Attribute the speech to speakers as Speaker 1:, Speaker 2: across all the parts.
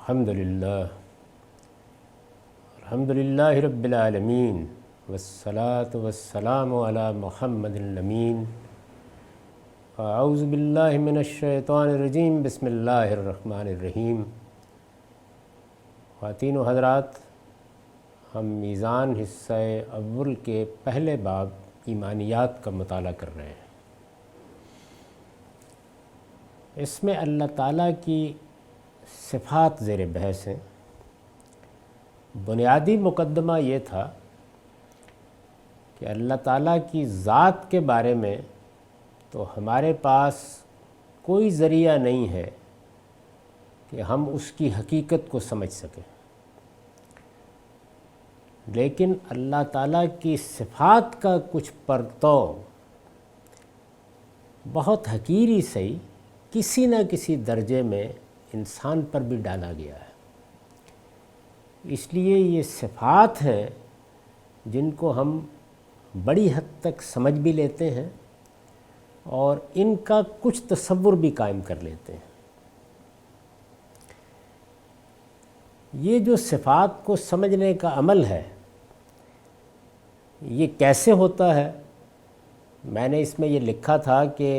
Speaker 1: الحمدللہ رب العالمین والصلاة والسلام علی محمد الامین اعوذ باللہ من الشیطان الرجیم بسم اللہ الرحمن الرحیم۔ خواتین و حضرات، ہم میزان حصہ اول کے پہلے باب ایمانیات کا مطالعہ کر رہے ہیں۔ اس میں اللہ تعالیٰ کی صفات زیر بحث ہیں۔ بنیادی مقدمہ یہ تھا کہ اللہ تعالیٰ کی ذات کے بارے میں تو ہمارے پاس کوئی ذریعہ نہیں ہے کہ ہم اس کی حقیقت کو سمجھ سکیں، لیکن اللہ تعالیٰ کی صفات کا کچھ پرتو بہت حقیری صحیح کسی نہ کسی درجے میں انسان پر بھی ڈالا گیا ہے۔ اس لیے یہ صفات ہیں جن کو ہم بڑی حد تک سمجھ بھی لیتے ہیں اور ان کا کچھ تصور بھی قائم کر لیتے ہیں۔ یہ جو صفات کو سمجھنے کا عمل ہے، یہ کیسے ہوتا ہے؟ میں نے اس میں یہ لکھا تھا کہ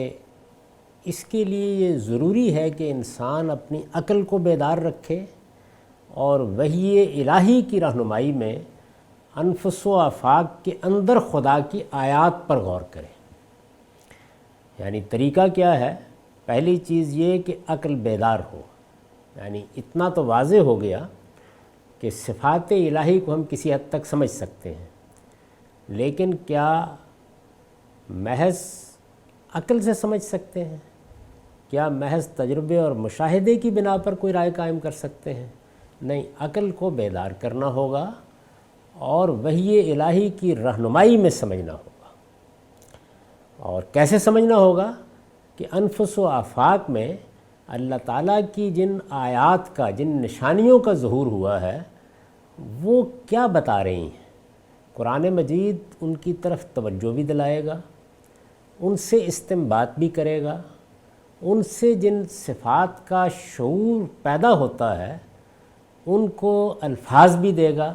Speaker 1: اس کے لیے یہ ضروری ہے کہ انسان اپنی عقل کو بیدار رکھے اور وحی الہی کی رہنمائی میں انفس و آفاق کے اندر خدا کی آیات پر غور کرے۔ یعنی طریقہ کیا ہے؟ پہلی چیز یہ کہ عقل بیدار ہو۔ یعنی اتنا تو واضح ہو گیا کہ صفات الہی کو ہم کسی حد تک سمجھ سکتے ہیں، لیکن کیا محض عقل سے سمجھ سکتے ہیں؟ کیا محض تجربے اور مشاہدے کی بنا پر کوئی رائے قائم کر سکتے ہیں؟ نہیں، عقل کو بیدار کرنا ہوگا اور وحی الہی کی رہنمائی میں سمجھنا ہوگا۔ اور کیسے سمجھنا ہوگا؟ کہ انفس و آفاق میں اللہ تعالیٰ کی جن آیات کا، جن نشانیوں کا ظہور ہوا ہے، وہ کیا بتا رہی ہیں۔ قرآن مجید ان کی طرف توجہ بھی دلائے گا، ان سے استنباط بھی کرے گا، ان سے جن صفات کا شعور پیدا ہوتا ہے ان کو الفاظ بھی دے گا۔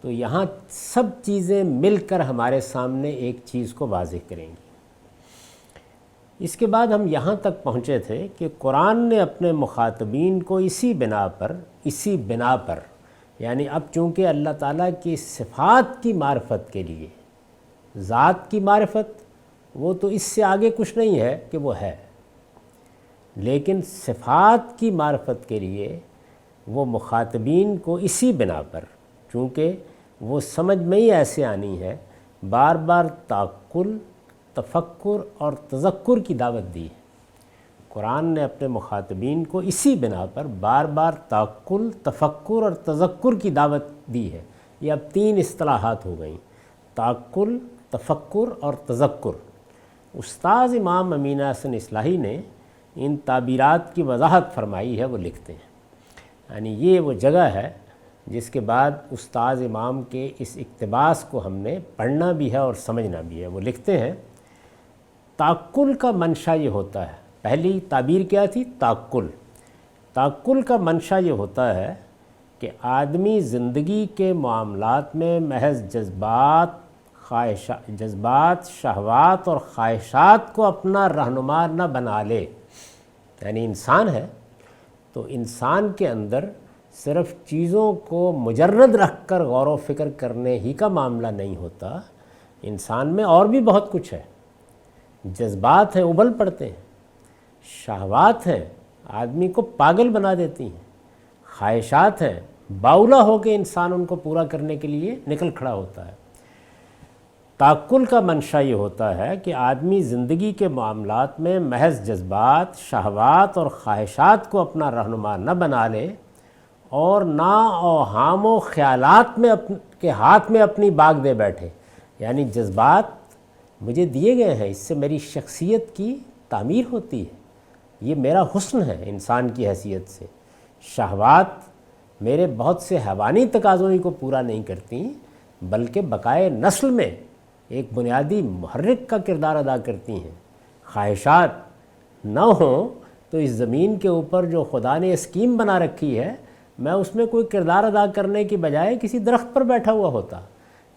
Speaker 1: تو یہاں سب چیزیں مل کر ہمارے سامنے ایک چیز کو واضح کریں گی۔ اس کے بعد ہم یہاں تک پہنچے تھے کہ قرآن نے اپنے مخاطبین کو اسی بنا پر یعنی اب چونکہ اللہ تعالیٰ کی صفات کی معرفت کے لیے، ذات کی معرفت وہ تو اس سے آگے کچھ نہیں ہے کہ وہ ہے، لیکن صفات کی معرفت کے لیے وہ مخاطبین کو اسی بنا پر، چونکہ وہ سمجھ میں ہی ایسے آنی ہے، بار بار تعقل، تفکر اور تذکر کی دعوت دی ہے۔ قرآن نے اپنے مخاطبین کو اسی بنا پر بار بار تعقل، تفکر اور تذکر کی دعوت دی ہے۔ یہ اب 3 اصطلاحات ہو گئیں، تعقل، تفکر اور تذکر۔ استاذ امام امین احسن اصلاحی نے ان تعبیرات کی وضاحت فرمائی ہے، وہ لکھتے ہیں، یعنی یہ وہ جگہ ہے جس کے بعد استاذ امام کے اس اقتباس کو ہم نے پڑھنا بھی ہے اور سمجھنا بھی ہے۔ وہ لکھتے ہیں، تعقل کا منشا یہ ہوتا ہے، پہلی تعبیر کیا تھی؟ تعقل۔ تعقل کا منشا یہ ہوتا ہے کہ آدمی زندگی کے معاملات میں محض جذبات، شہوات اور خواہشات کو اپنا رہنما نہ بنا لے۔ یعنی انسان ہے تو انسان کے اندر صرف چیزوں کو مجرد رکھ کر غور و فکر کرنے ہی کا معاملہ نہیں ہوتا، انسان میں اور بھی بہت کچھ ہے۔ جذبات ہیں، ابل پڑتے ہیں، شہوات ہیں، آدمی کو پاگل بنا دیتی ہیں، خواہشات ہیں، باولا ہو کے انسان ان کو پورا کرنے کے لیے نکل کھڑا ہوتا ہے۔ تعقل کا منشا یہ ہوتا ہے کہ آدمی زندگی کے معاملات میں محض جذبات، شہوات اور خواہشات کو اپنا رہنما نہ بنا لے اور نہ اوہام و خیالات کے ہاتھ میں اپنی باغ دے بیٹھے۔ یعنی جذبات مجھے دیے گئے ہیں، اس سے میری شخصیت کی تعمیر ہوتی ہے، یہ میرا حسن ہے انسان کی حیثیت سے۔ شہوات میرے بہت سے حیوانی تقاضوں کو پورا نہیں کرتی، بلکہ بقائے نسل میں ایک بنیادی محرک کا کردار ادا کرتی ہیں۔ خواہشات نہ ہوں تو اس زمین کے اوپر جو خدا نے اسکیم بنا رکھی ہے میں اس میں کوئی کردار ادا کرنے کی بجائے کسی درخت پر بیٹھا ہوا ہوتا۔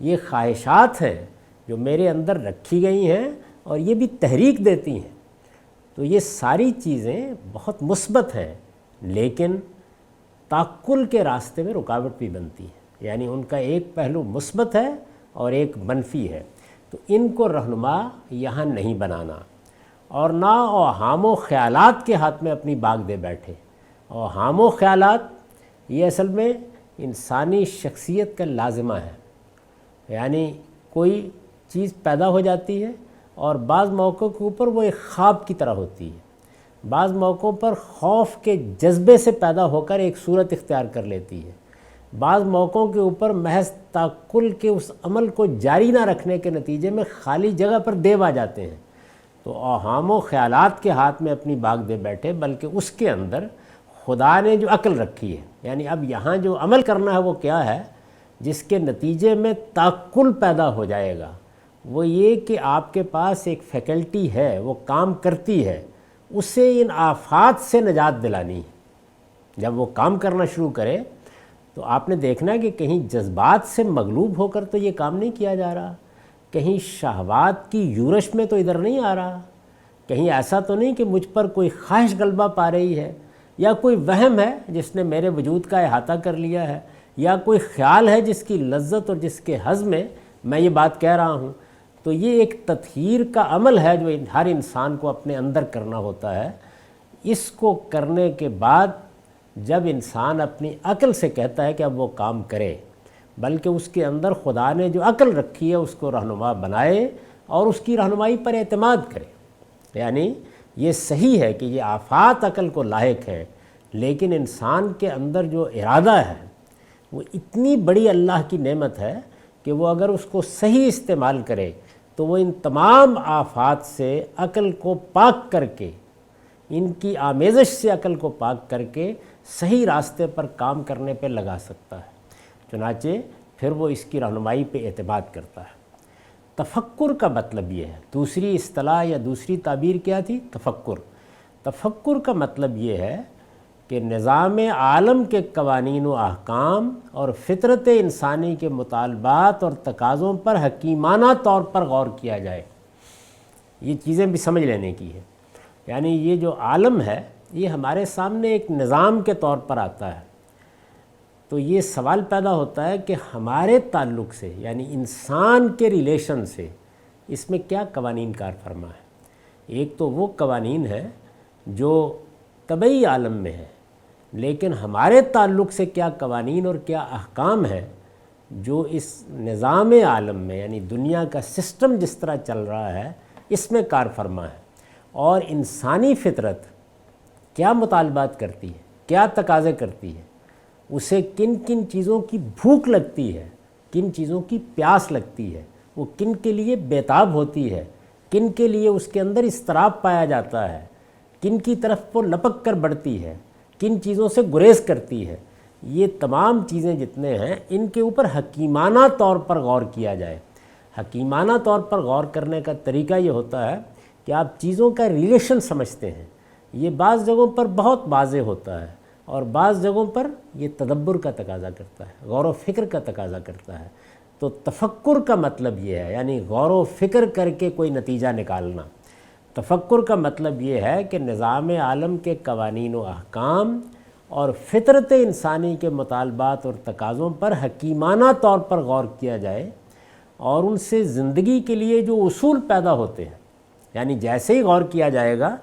Speaker 1: یہ خواہشات ہیں جو میرے اندر رکھی گئی ہیں اور یہ بھی تحریک دیتی ہیں۔ تو یہ ساری چیزیں بہت مثبت ہیں، لیکن تعقل کے راستے میں رکاوٹ بھی بنتی ہے، یعنی ان کا ایک پہلو مثبت ہے اور ایک منفی ہے۔ تو ان کو رہنما یہاں نہیں بنانا، اور نہ اوہام و خیالات کے ہاتھ میں اپنی باغ دے بیٹھے۔ اوہام و خیالات یہ اصل میں انسانی شخصیت کا لازمہ ہے، یعنی کوئی چیز پیدا ہو جاتی ہے اور بعض موقعوں کے اوپر وہ ایک خواب کی طرح ہوتی ہے، بعض موقعوں پر خوف کے جذبے سے پیدا ہو کر ایک صورت اختیار کر لیتی ہے، بعض موقعوں کے اوپر محض تعقل کے اس عمل کو جاری نہ رکھنے کے نتیجے میں خالی جگہ پر دیو آ جاتے ہیں۔ تو اوہام و خیالات کے ہاتھ میں اپنی باغ دے بیٹھے، بلکہ اس کے اندر خدا نے جو عقل رکھی ہے، یعنی اب یہاں جو عمل کرنا ہے وہ کیا ہے، جس کے نتیجے میں تعقل پیدا ہو جائے گا، وہ یہ کہ آپ کے پاس ایک فیکلٹی ہے، وہ کام کرتی ہے، اسے ان آفات سے نجات دلانی ہے۔ جب وہ کام کرنا شروع کرے تو آپ نے دیکھنا ہے کہ کہیں جذبات سے مغلوب ہو کر تو یہ کام نہیں کیا جا رہا، کہیں شہوات کی یورش میں تو ادھر نہیں آ رہا، کہیں ایسا تو نہیں کہ مجھ پر کوئی خواہش غلبہ پا رہی ہے، یا کوئی وہم ہے جس نے میرے وجود کا احاطہ کر لیا ہے، یا کوئی خیال ہے جس کی لذت اور جس کے ہضم میں میں یہ بات کہہ رہا ہوں۔ تو یہ ایک تطہیر کا عمل ہے جو ہر انسان کو اپنے اندر کرنا ہوتا ہے۔ اس کو کرنے کے بعد جب انسان اپنی عقل سے کہتا ہے کہ اب وہ کام کرے، بلکہ اس کے اندر خدا نے جو عقل رکھی ہے اس کو رہنما بنائے اور اس کی رہنمائی پر اعتماد کرے۔ یعنی یہ صحیح ہے کہ یہ آفات عقل کو لاحق ہیں، لیکن انسان کے اندر جو ارادہ ہے وہ اتنی بڑی اللہ کی نعمت ہے کہ وہ اگر اس کو صحیح استعمال کرے تو وہ ان تمام آفات سے عقل کو پاک کر کے، ان کی آمیزش سے عقل کو پاک کر کے صحیح راستے پر کام کرنے پہ لگا سکتا ہے۔ چنانچہ پھر وہ اس کی رہنمائی پہ اعتماد کرتا ہے۔ تفکر کا مطلب یہ ہے، دوسری اصطلاح یا دوسری تعبیر کیا تھی؟ تفکر۔ تفکر کا مطلب یہ ہے کہ نظام عالم کے قوانین و احکام اور فطرت انسانی کے مطالبات اور تقاضوں پر حکیمانہ طور پر غور کیا جائے۔ یہ چیزیں بھی سمجھ لینے کی ہے، یعنی یہ جو عالم ہے یہ ہمارے سامنے ایک نظام کے طور پر آتا ہے۔ تو یہ سوال پیدا ہوتا ہے کہ ہمارے تعلق سے، یعنی انسان کے ریلیشن سے، اس میں کیا قوانین کار فرما ہے۔ ایک تو وہ قوانین ہیں جو طبعی عالم میں ہے، لیکن ہمارے تعلق سے کیا قوانین اور کیا احکام ہیں جو اس نظام عالم میں، یعنی دنیا کا سسٹم جس طرح چل رہا ہے اس میں کار فرما ہے، اور انسانی فطرت کیا مطالبات کرتی ہے، کیا تقاضے کرتی ہے، اسے کن کن چیزوں کی بھوک لگتی ہے، کن چیزوں کی پیاس لگتی ہے، وہ کن کے لیے بیتاب ہوتی ہے، کن کے لیے اس کے اندر اضطراب پایا جاتا ہے، کن کی طرف وہ لپک کر بڑھتی ہے، کن چیزوں سے گریز کرتی ہے۔ یہ تمام چیزیں جتنے ہیں ان کے اوپر حکیمانہ طور پر غور کیا جائے۔ حکیمانہ طور پر غور کرنے کا طریقہ یہ ہوتا ہے کہ آپ چیزوں کا ریلیشن سمجھتے ہیں۔ یہ بعض جگہوں پر بہت واضح ہوتا ہے اور بعض جگہوں پر یہ تدبر کا تقاضا کرتا ہے، غور و فکر کا تقاضا کرتا ہے۔ تو تفکر کا مطلب یہ ہے، یعنی غور و فکر کر کے کوئی نتیجہ نکالنا۔ تفکر کا مطلب یہ ہے کہ نظام عالم کے قوانین و احکام اور فطرت انسانی کے مطالبات اور تقاضوں پر حکیمانہ طور پر غور کیا جائے، اور ان سے زندگی کے لیے جو اصول پیدا ہوتے ہیں، یعنی جیسے ہی غور کیا جائے گا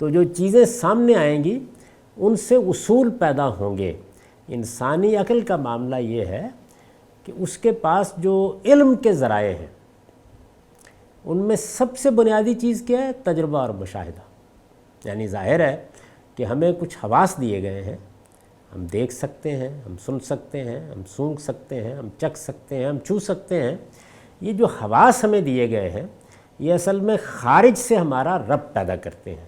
Speaker 1: تو جو چیزیں سامنے آئیں گی ان سے اصول پیدا ہوں گے۔ انسانی عقل کا معاملہ یہ ہے کہ اس کے پاس جو علم کے ذرائع ہیں ان میں سب سے بنیادی چیز کیا ہے؟ تجربہ اور مشاہدہ۔ یعنی ظاہر ہے کہ ہمیں کچھ حواس دیے گئے ہیں، ہم دیکھ سکتے ہیں، ہم سن سکتے ہیں، ہم سونگھ سکتے ہیں، ہم چکھ سکتے ہیں، ہم چھو سکتے ہیں۔ یہ جو حواس ہمیں دیے گئے ہیں یہ اصل میں خارج سے ہمارا ربط پیدا کرتے ہیں،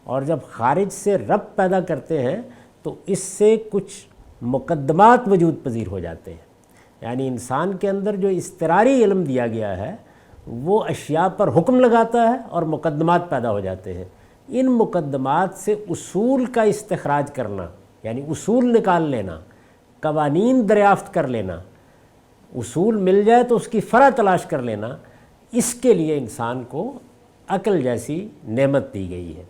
Speaker 1: اور جب خارج سے ربط پیدا کرتے ہیں تو اس سے کچھ مقدمات وجود پذیر ہو جاتے ہیں۔ یعنی انسان کے اندر جو اضطراری علم دیا گیا ہے وہ اشیاء پر حکم لگاتا ہے اور مقدمات پیدا ہو جاتے ہیں۔ ان مقدمات سے اصول کا استخراج کرنا، یعنی اصول نکال لینا، قوانین دریافت کر لینا، اصول مل جائے تو اس کی فرع تلاش کر لینا، اس کے لیے انسان کو عقل جیسی نعمت دی گئی ہے۔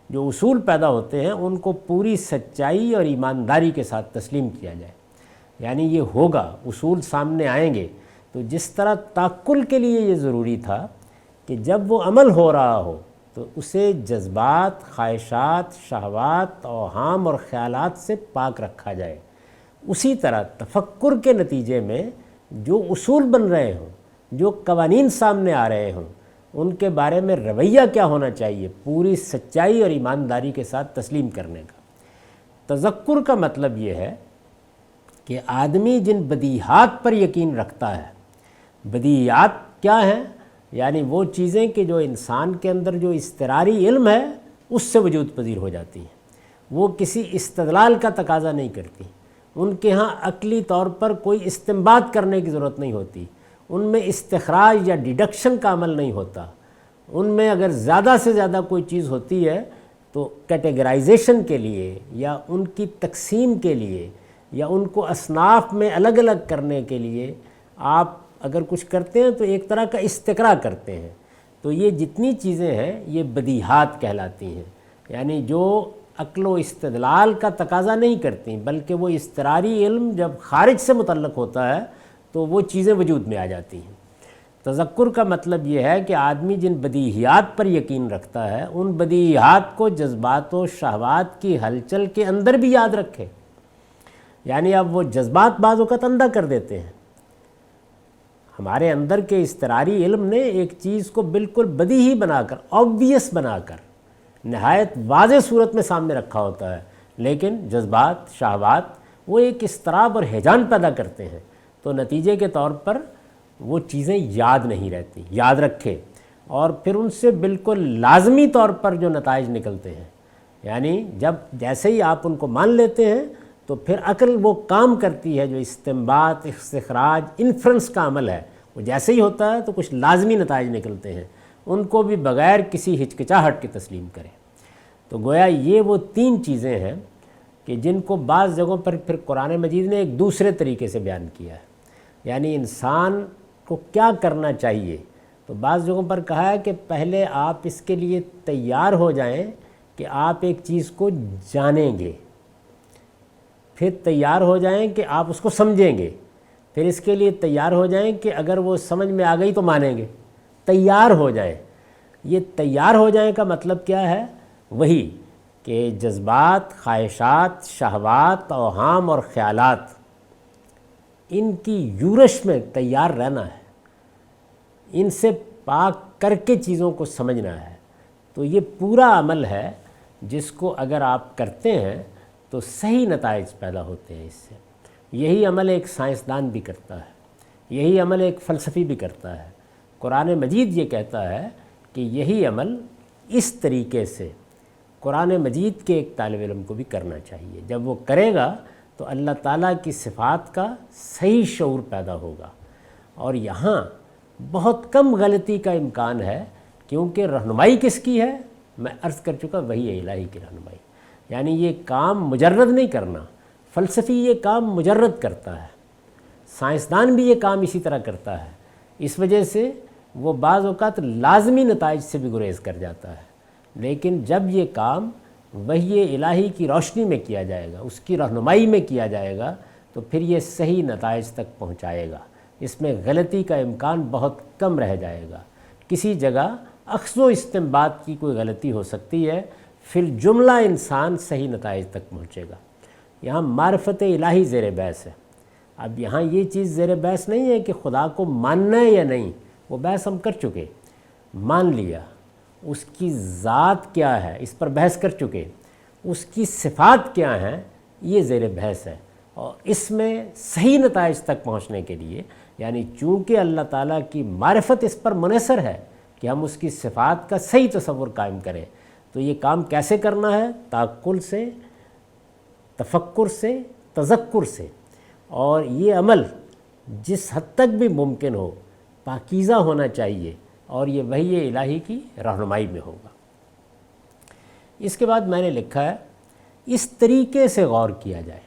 Speaker 1: جو اصول پیدا ہوتے ہیں ان کو پوری سچائی اور ایمانداری کے ساتھ تسلیم کیا جائے، یعنی یہ ہوگا، اصول سامنے آئیں گے۔ تو جس طرح تعقل کے لیے یہ ضروری تھا کہ جب وہ عمل ہو رہا ہو تو اسے جذبات، خواہشات، شہوات، اوہام اور خیالات سے پاک رکھا جائے، اسی طرح تفکر کے نتیجے میں جو اصول بن رہے ہوں، جو قوانین سامنے آ رہے ہوں، ان کے بارے میں رویہ کیا ہونا چاہیے، پوری سچائی اور ایمانداری کے ساتھ تسلیم کرنے کا۔ تذکر کا مطلب یہ ہے کہ آدمی جن بدیہات پر یقین رکھتا ہے، بدیہات کیا ہیں؟ یعنی وہ چیزیں کہ جو انسان کے اندر جو اضطراری علم ہے اس سے وجود پذیر ہو جاتی ہیں، وہ کسی استدلال کا تقاضا نہیں کرتی، ان کے ہاں عقلی طور پر کوئی استنباط کرنے کی ضرورت نہیں ہوتی، ان میں استخراج یا ڈیڈکشن کا عمل نہیں ہوتا، ان میں اگر زیادہ سے زیادہ کوئی چیز ہوتی ہے تو کیٹیگرائزیشن کے لیے یا ان کی تقسیم کے لیے یا ان کو اصناف میں الگ الگ کرنے کے لیے آپ اگر کچھ کرتے ہیں تو ایک طرح کا استقراء کرتے ہیں۔ تو یہ جتنی چیزیں ہیں یہ بدیہات کہلاتی ہیں، یعنی جو عقل و استدلال کا تقاضا نہیں کرتی، بلکہ وہ اضطراری علم جب خارج سے متعلق ہوتا ہے تو وہ چیزیں وجود میں آ جاتی ہیں۔ تذکر کا مطلب یہ ہے کہ آدمی جن بدیہیات پر یقین رکھتا ہے ان بدیہیات کو جذبات و شہوات کی ہلچل کے اندر بھی یاد رکھے، یعنی اب وہ جذبات بعض اوقات اندھا کر دیتے ہیں۔ ہمارے اندر کے اضطراری علم نے ایک چیز کو بالکل بدیہی بنا کر، آبویس بنا کر، نہایت واضح صورت میں سامنے رکھا ہوتا ہے، لیکن جذبات، شہوات وہ ایک اضطراب اور ہیجان پیدا کرتے ہیں، تو نتیجے کے طور پر وہ چیزیں یاد نہیں رہتی۔ یاد رکھے، اور پھر ان سے بالکل لازمی طور پر جو نتائج نکلتے ہیں، یعنی جب جیسے ہی آپ ان کو مان لیتے ہیں تو پھر عقل وہ کام کرتی ہے جو استنباط، استخراج، انفرنس کا عمل ہے، وہ جیسے ہی ہوتا ہے تو کچھ لازمی نتائج نکلتے ہیں، ان کو بھی بغیر کسی ہچکچاہٹ کے تسلیم کریں۔ تو گویا یہ وہ تین چیزیں ہیں کہ جن کو بعض جگہوں پر پھر قرآن مجید نے ایک دوسرے طریقے سے بیان کیا ہے، یعنی انسان کو کیا کرنا چاہیے۔ تو بعض جگہوں پر کہا ہے کہ پہلے آپ اس کے لیے تیار ہو جائیں کہ آپ ایک چیز کو جانیں گے، پھر تیار ہو جائیں کہ آپ اس کو سمجھیں گے، پھر اس کے لیے تیار ہو جائیں کہ اگر وہ سمجھ میں آ گئی تو مانیں گے، تیار ہو جائیں۔ یہ تیار ہو جائیں کا مطلب کیا ہے؟ وہی کہ جذبات، خواہشات، شہوات، اوہام اور خیالات، ان کی یورش میں تیار رہنا ہے، ان سے پاک کر کے چیزوں کو سمجھنا ہے۔ تو یہ پورا عمل ہے جس کو اگر آپ کرتے ہیں تو صحیح نتائج پیدا ہوتے ہیں اس سے۔ یہی عمل ایک سائنسدان بھی کرتا ہے، یہی عمل ایک فلسفی بھی کرتا ہے۔ قرآن مجید یہ کہتا ہے کہ یہی عمل اس طریقے سے قرآن مجید کے ایک طالب علم کو بھی کرنا چاہیے۔ جب وہ کرے گا تو اللہ تعالیٰ کی صفات کا صحیح شعور پیدا ہوگا، اور یہاں بہت کم غلطی کا امکان ہے، کیونکہ رہنمائی کس کی ہے؟ میں عرض کر چکا، وحی الہی کی رہنمائی۔ یعنی یہ کام مجرد نہیں کرنا، فلسفی یہ کام مجرد کرتا ہے، سائنسدان بھی یہ کام اسی طرح کرتا ہے، اس وجہ سے وہ بعض اوقات لازمی نتائج سے بھی گریز کر جاتا ہے۔ لیکن جب یہ کام وحی الہی کی روشنی میں کیا جائے گا، اس کی رہنمائی میں کیا جائے گا، تو پھر یہ صحیح نتائج تک پہنچائے گا، اس میں غلطی کا امکان بہت کم رہ جائے گا۔ کسی جگہ اخذ و استنباط کی کوئی غلطی ہو سکتی ہے، پھر جملہ انسان صحیح نتائج تک پہنچے گا۔ یہاں معرفت الہی زیر بحث ہے۔ اب یہاں یہ چیز زیر بحث نہیں ہے کہ خدا کو ماننا ہے یا نہیں، وہ بحث ہم کر چکے، مان لیا۔ اس کی ذات کیا ہے اس پر بحث کر چکے، اس کی صفات کیا ہیں یہ زیر بحث ہے۔ اور اس میں صحیح نتائج تک پہنچنے کے لیے، یعنی چونکہ اللہ تعالیٰ کی معرفت اس پر منحصر ہے کہ ہم اس کی صفات کا صحیح تصور قائم کریں، تو یہ کام کیسے کرنا ہے؟ تعقل سے، تفکر سے، تذکر سے، اور یہ عمل جس حد تک بھی ممکن ہو پاکیزہ ہونا چاہیے، اور یہ وحی الہی کی رہنمائی میں ہوگا۔ اس کے بعد میں نے لکھا ہے اس طریقے سے غور کیا جائے،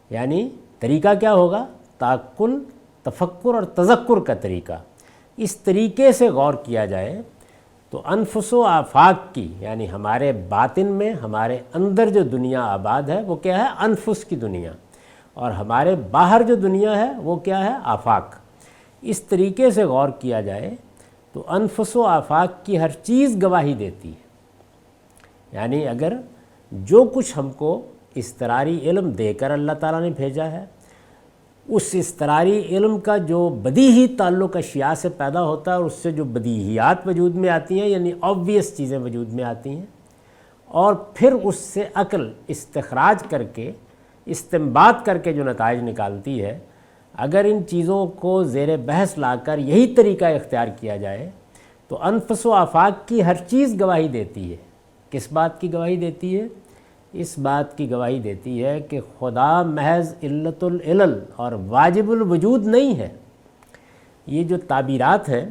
Speaker 1: یعنی طریقہ کیا ہوگا؟ تعقل، تفکر اور تذکر کا طریقہ۔ اس طریقے سے غور کیا جائے تو انفس و آفاق کی، یعنی ہمارے باطن میں ہمارے اندر جو دنیا آباد ہے وہ کیا ہے؟ انفس کی دنیا، اور ہمارے باہر جو دنیا ہے وہ کیا ہے؟ آفاق۔ اس طریقے سے غور کیا جائے تو انفس و آفاق کی ہر چیز گواہی دیتی ہے۔ یعنی اگر جو کچھ ہم کو اضطراری علم دے کر اللہ تعالیٰ نے بھیجا ہے، اس اضطراری علم کا جو بدیہی تعلق اشیاء سے پیدا ہوتا ہے اور اس سے جو بدیہیات وجود میں آتی ہیں، یعنی آبویس چیزیں وجود میں آتی ہیں، اور پھر اس سے عقل استخراج کر کے، استنباط کر کے جو نتائج نکالتی ہے، اگر ان چیزوں کو زیر بحث لا کر یہی طریقہ اختیار کیا جائے تو انفس و آفاق کی ہر چیز گواہی دیتی ہے۔ کس بات کی گواہی دیتی ہے؟ اس بات کی گواہی دیتی ہے کہ خدا محض علت العلل اور واجب الوجود نہیں ہے۔ یہ جو تعبیرات ہیں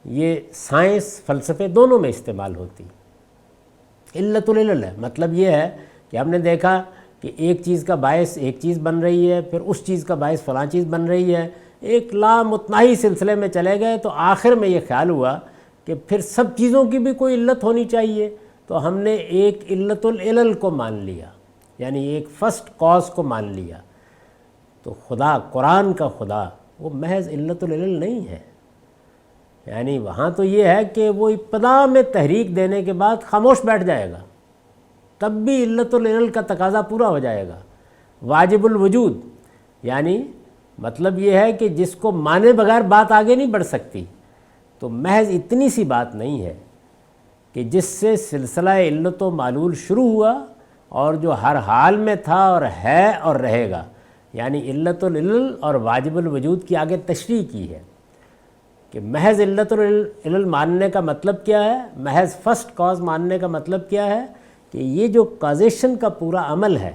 Speaker 1: یہ سائنس، فلسفے دونوں میں استعمال ہوتی۔ علت العلل ہے، مطلب یہ ہے کہ ہم نے دیکھا کہ ایک چیز کا باعث ایک چیز بن رہی ہے، پھر اس چیز کا باعث فلاں چیز بن رہی ہے، ایک لامتناہی سلسلے میں چلے گئے تو آخر میں یہ خیال ہوا کہ پھر سب چیزوں کی بھی کوئی علت ہونی چاہیے، تو ہم نے ایک علت العلل کو مان لیا، یعنی ایک فرسٹ کاز کو مان لیا۔ تو خدا، قرآن کا خدا، وہ محض علت العلل نہیں ہے۔ یعنی وہاں تو یہ ہے کہ وہ ابتدا میں تحریک دینے کے بعد خاموش بیٹھ جائے گا، تب بھی علت العلل کا تقاضا پورا ہو جائے گا۔ واجب الوجود، یعنی مطلب یہ ہے کہ جس کو مانے بغیر بات آگے نہیں بڑھ سکتی، تو محض اتنی سی بات نہیں ہے کہ جس سے سلسلہ علت و معلول شروع ہوا اور جو ہر حال میں تھا اور ہے اور رہے گا، یعنی علت العلل اور واجب الوجود کی آگے تشریح کی ہے کہ محض علت العلل ماننے کا مطلب کیا ہے، محض فرسٹ کاز ماننے کا مطلب کیا ہے کہ یہ جو کازیشن کا پورا عمل ہے،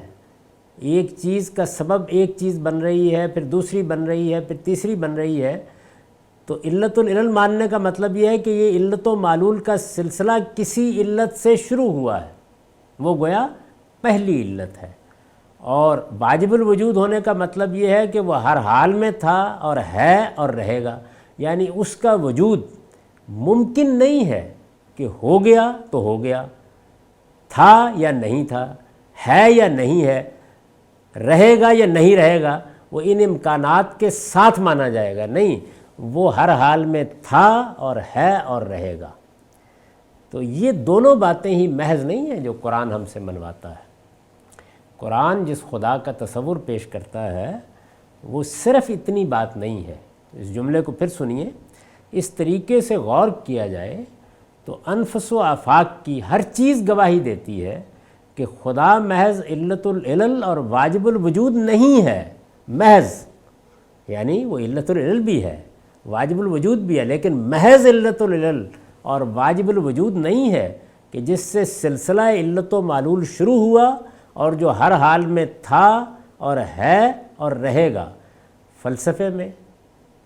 Speaker 1: ایک چیز کا سبب ایک چیز بن رہی ہے، پھر دوسری بن رہی ہے، پھر تیسری بن رہی ہے، تو علت العلل ماننے کا مطلب یہ ہے کہ یہ علت و معلول کا سلسلہ کسی علت سے شروع ہوا ہے، وہ گویا پہلی علت ہے۔ اور واجب الوجود ہونے کا مطلب یہ ہے کہ وہ ہر حال میں تھا اور ہے اور رہے گا، یعنی اس کا وجود ممکن نہیں ہے کہ ہو گیا تو ہو گیا، تھا یا نہیں تھا، ہے یا نہیں ہے، رہے گا یا نہیں رہے گا، وہ ان امکانات کے ساتھ مانا جائے گا، نہیں، وہ ہر حال میں تھا اور ہے اور رہے گا۔ تو یہ دونوں باتیں ہی محض نہیں ہیں جو قرآن ہم سے منواتا ہے۔ قرآن جس خدا کا تصور پیش کرتا ہے وہ صرف اتنی بات نہیں ہے۔ اس جملے کو پھر سنیے، اس طریقے سے غور کیا جائے تو انفس و آفاق کی ہر چیز گواہی دیتی ہے کہ خدا محض علت العلل اور واجب الوجود نہیں ہے، محض، یعنی وہ علت العلل بھی ہے، واجب الوجود بھی ہے، لیکن محض علت العلل اور واجب الوجود نہیں ہے کہ جس سے سلسلہ علت و معلول شروع ہوا اور جو ہر حال میں تھا اور ہے اور رہے گا۔ فلسفے میں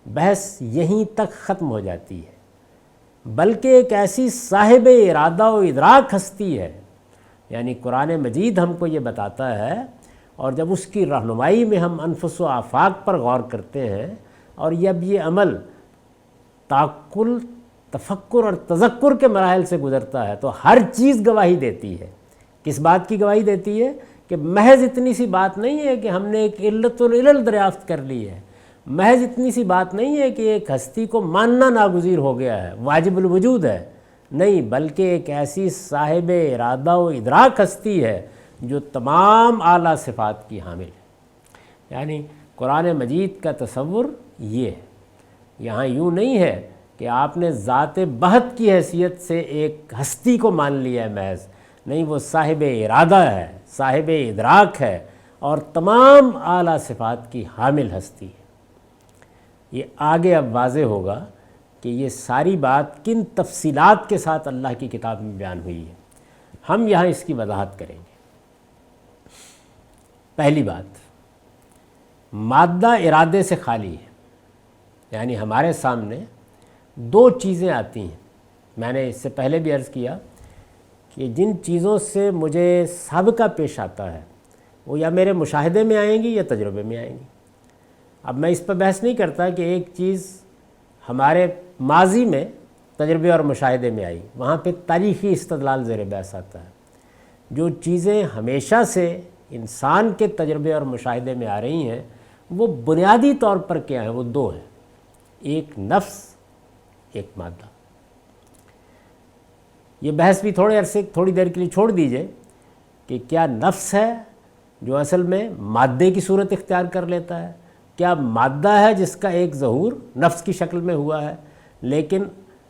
Speaker 1: بحث یہیں تک ختم ہو جاتی ہے، بلکہ ایک ایسی صاحب ارادہ و ادراک ہستی ہے، یعنی قرآن مجید ہم کو یہ بتاتا ہے، اور جب اس کی رہنمائی میں ہم انفس و آفاق پر غور کرتے ہیں اور جب یہ عمل تعقل، تفکر اور تذکر کے مراحل سے گزرتا ہے تو ہر چیز گواہی دیتی ہے۔ کس بات کی گواہی دیتی ہے؟ کہ محض اتنی سی بات نہیں ہے کہ ہم نے ایک علت العلل دریافت کر لی ہے، محض اتنی سی بات نہیں ہے کہ ایک ہستی کو ماننا ناگزیر ہو گیا ہے، واجب الوجود ہے، نہیں، بلکہ ایک ایسی صاحب ارادہ و ادراک ہستی ہے جو تمام اعلیٰ صفات کی حامل ہے۔ یعنی قرآن مجید کا تصور یہ ہے، یہاں یوں نہیں ہے کہ آپ نے ذات بہت کی حیثیت سے ایک ہستی کو مان لیا ہے محض، نہیں، وہ صاحب ارادہ ہے، صاحب ادراک ہے اور تمام اعلیٰ صفات کی حامل ہستی ہے۔ یہ آگے اب واضح ہوگا کہ یہ ساری بات کن تفصیلات کے ساتھ اللہ کی کتاب میں بیان ہوئی ہے، ہم یہاں اس کی وضاحت کریں گے۔ پہلی بات، مادہ ارادے سے خالی ہے، یعنی ہمارے سامنے دو چیزیں آتی ہیں، میں نے اس سے پہلے بھی عرض کیا کہ جن چیزوں سے مجھے سابقہ پیش آتا ہے وہ یا میرے مشاہدے میں آئیں گی یا تجربے میں آئیں گی۔ اب میں اس پہ بحث نہیں کرتا کہ ایک چیز ہمارے ماضی میں تجربے اور مشاہدے میں آئی، وہاں پہ تاریخی استدلال زیر بحث آتا ہے۔ جو چیزیں ہمیشہ سے انسان کے تجربے اور مشاہدے میں آ رہی ہیں وہ بنیادی طور پر کیا ہیں؟ وہ دو ہیں، ایک نفس، ایک مادہ۔ یہ بحث بھی تھوڑی دیر کے لیے چھوڑ دیجئے کہ کیا نفس ہے جو اصل میں مادے کی صورت اختیار کر لیتا ہے، کیا مادہ ہے جس کا ایک ظہور نفس کی شکل میں ہوا ہے؟ لیکن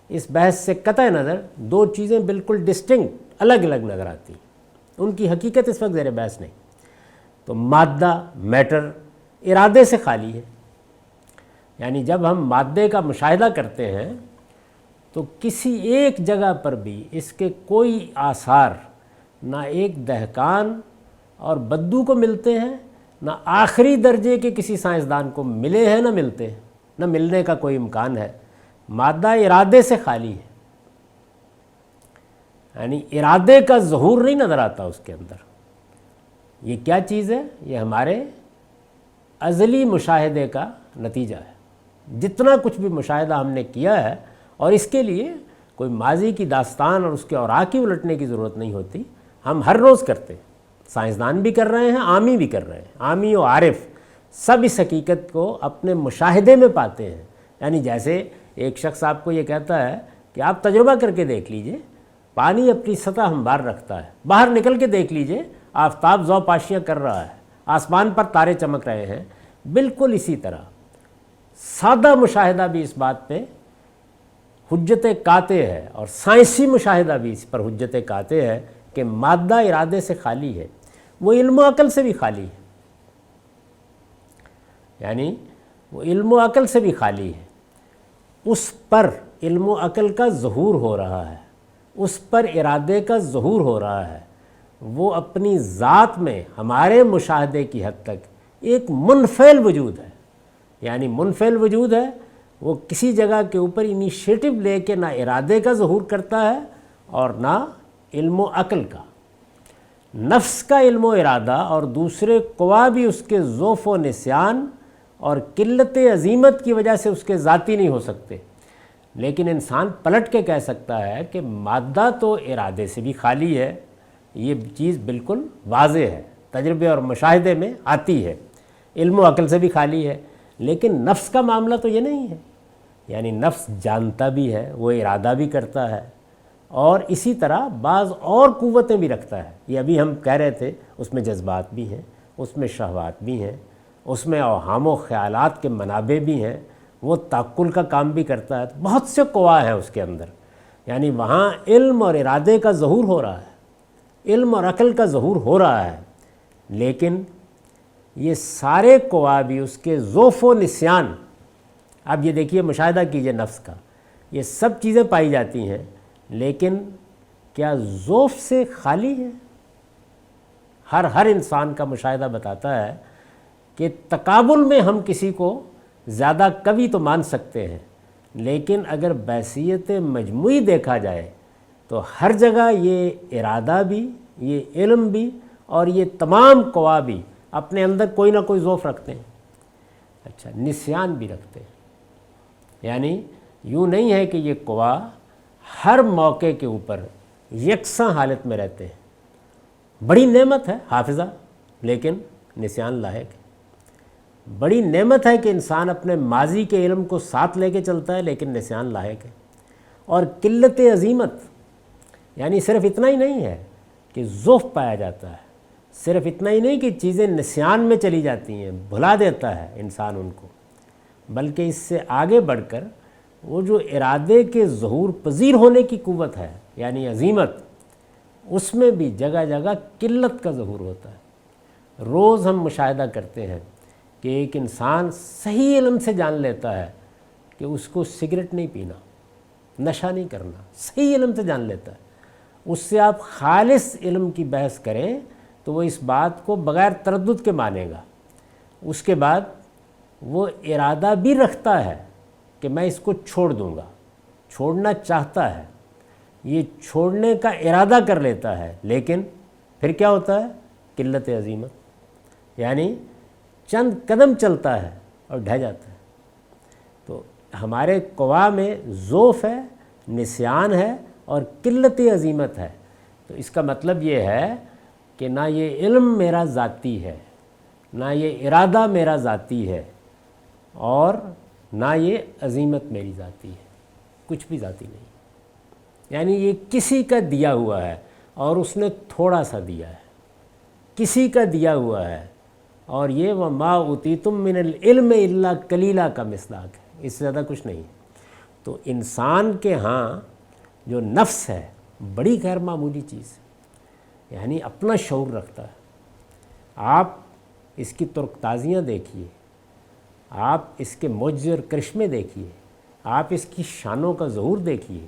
Speaker 1: اس بحث سے قطع نظر دو چیزیں بالکل ڈسٹنکٹ الگ الگ نظر آتی ہیں، ان کی حقیقت اس وقت زیر بحث نہیں۔ تو مادہ، میٹر، ارادے سے خالی ہے، یعنی جب ہم مادے کا مشاہدہ کرتے ہیں تو کسی ایک جگہ پر بھی اس کے کوئی آثار نہ ایک دہقان اور بدو کو ملتے ہیں، نہ آخری درجے کے کسی سائنسدان کو ملے ہیں، نہ ملتے ہیں، نہ ملنے کا کوئی امکان ہے۔ مادہ ارادے سے خالی ہے، یعنی ارادے کا ظہور نہیں نظر آتا اس کے اندر۔ یہ کیا چیز ہے؟ یہ ہمارے ازلی مشاہدے کا نتیجہ ہے۔ جتنا کچھ بھی مشاہدہ ہم نے کیا ہے، اور اس کے لیے کوئی ماضی کی داستان اور اس کے اوراق کی الٹنے کی ضرورت نہیں ہوتی، ہم ہر روز کرتے ہیں، سائنسدان بھی کر رہے ہیں، عامی بھی کر رہے ہیں، عامی و عارف سب اس حقیقت کو اپنے مشاہدے میں پاتے ہیں۔ یعنی جیسے ایک شخص آپ کو یہ کہتا ہے کہ آپ تجربہ کر کے دیکھ لیجئے، پانی اپنی سطح ہموار رکھتا ہے، باہر نکل کے دیکھ لیجئے آفتاب ضو پاشیاں کر رہا ہے، آسمان پر تارے چمک رہے ہیں۔ بالکل اسی طرح سادہ مشاہدہ بھی اس بات پہ حجت قاطع ہے، اور سائنسی مشاہدہ بھی اس پر حجت قاطع ہے کہ مادہ ارادے سے خالی ہے، وہ علم و عقل سے بھی خالی ہے، یعنی وہ علم و عقل سے بھی خالی ہے۔ اس پر علم و عقل کا ظہور ہو رہا ہے، اس پر ارادے کا ظہور ہو رہا ہے، وہ اپنی ذات میں ہمارے مشاہدے کی حد تک ایک منفعل وجود ہے۔ یعنی منفعل وجود ہے، وہ کسی جگہ کے اوپر انیشیٹو لے کے نہ ارادے کا ظہور کرتا ہے اور نہ علم و عقل کا۔ نفس کا علم و ارادہ اور دوسرے قوا بھی اس کے ضعف و نسیان اور قلت عزیمت کی وجہ سے اس کے ذاتی نہیں ہو سکتے، لیکن انسان پلٹ کے کہہ سکتا ہے کہ مادہ تو ارادے سے بھی خالی ہے، یہ چیز بالکل واضح ہے، تجربے اور مشاہدے میں آتی ہے، علم و عقل سے بھی خالی ہے۔ لیکن نفس کا معاملہ تو یہ نہیں ہے، یعنی نفس جانتا بھی ہے، وہ ارادہ بھی کرتا ہے، اور اسی طرح بعض اور قوتیں بھی رکھتا ہے۔ یہ ابھی ہم کہہ رہے تھے، اس میں جذبات بھی ہیں، اس میں شہوات بھی ہیں، اس میں اوہام و خیالات کے منابع بھی ہیں، وہ تعقل کا کام بھی کرتا ہے، بہت سے قوا ہیں اس کے اندر۔ یعنی وہاں علم اور ارادے کا ظہور ہو رہا ہے، علم اور عقل کا ظہور ہو رہا ہے، لیکن یہ سارے قوا بھی اس کے ضعف و نسیان، اب یہ دیکھیے مشاہدہ کیجئے نفس کا، یہ سب چیزیں پائی جاتی ہیں، لیکن کیا ضعف سے خالی ہے؟ ہر انسان کا مشاہدہ بتاتا ہے کہ تقابل میں ہم کسی کو زیادہ قوی تو مان سکتے ہیں، لیکن اگر بحیثیت مجموعی دیکھا جائے تو ہر جگہ یہ ارادہ بھی، یہ علم بھی، اور یہ تمام قوا بھی اپنے اندر کوئی نہ کوئی ضعف رکھتے ہیں۔ اچھا، نسیان بھی رکھتے ہیں، یعنی یوں نہیں ہے کہ یہ قوا ہر موقع کے اوپر یکساں حالت میں رہتے ہیں۔ بڑی نعمت ہے حافظہ، لیکن نسیان لاحق ہے۔ بڑی نعمت ہے کہ انسان اپنے ماضی کے علم کو ساتھ لے کے چلتا ہے، لیکن نسیان لاحق ہے۔ اور قلت عزیمت، یعنی صرف اتنا ہی نہیں ہے کہ ضعف پایا جاتا ہے، صرف اتنا ہی نہیں کہ چیزیں نسیان میں چلی جاتی ہیں، بھلا دیتا ہے انسان ان کو، بلکہ اس سے آگے بڑھ کر وہ جو ارادے کے ظہور پذیر ہونے کی قوت ہے، یعنی عزیمت، اس میں بھی جگہ جگہ قلت کا ظہور ہوتا ہے۔ روز ہم مشاہدہ کرتے ہیں کہ ایک انسان صحیح علم سے جان لیتا ہے کہ اس کو سگریٹ نہیں پینا، نشہ نہیں کرنا، صحیح علم سے جان لیتا ہے۔ اس سے آپ خالص علم کی بحث کریں تو وہ اس بات کو بغیر تردد کے مانے گا۔ اس کے بعد وہ ارادہ بھی رکھتا ہے کہ میں اس کو چھوڑ دوں گا، چھوڑنا چاہتا ہے، یہ چھوڑنے کا ارادہ کر لیتا ہے، لیکن پھر کیا ہوتا ہے؟ قلت عزیمت، یعنی چند قدم چلتا ہے اور ڈھہ جاتا ہے۔ تو ہمارے قوا میں ضعف ہے، نسیان ہے اور قلت عزیمت ہے۔ تو اس کا مطلب یہ ہے کہ نہ یہ علم میرا ذاتی ہے، نہ یہ ارادہ میرا ذاتی ہے، اور نہ یہ عظیمت میری ذاتی ہے، کچھ بھی ذاتی نہیں۔ یعنی یہ کسی کا دیا ہوا ہے اور اس نے تھوڑا سا دیا ہے، کسی کا دیا ہوا ہے، اور یہ وَمَا أُوتِيتُم مِّنَ الْعِلْمِ إِلَّا قَلِيلًا کا مصداق ہے، اس سے زیادہ کچھ نہیں۔ تو انسان کے ہاں جو نفس ہے بڑی غیر معمولی چیز ہے، یعنی اپنا شعور رکھتا ہے۔ آپ اس کی ترک تازیاں دیکھیے، آپ اس کے معجزے اور کرشمے دیکھیے، آپ اس کی شانوں کا ظہور دیکھیے،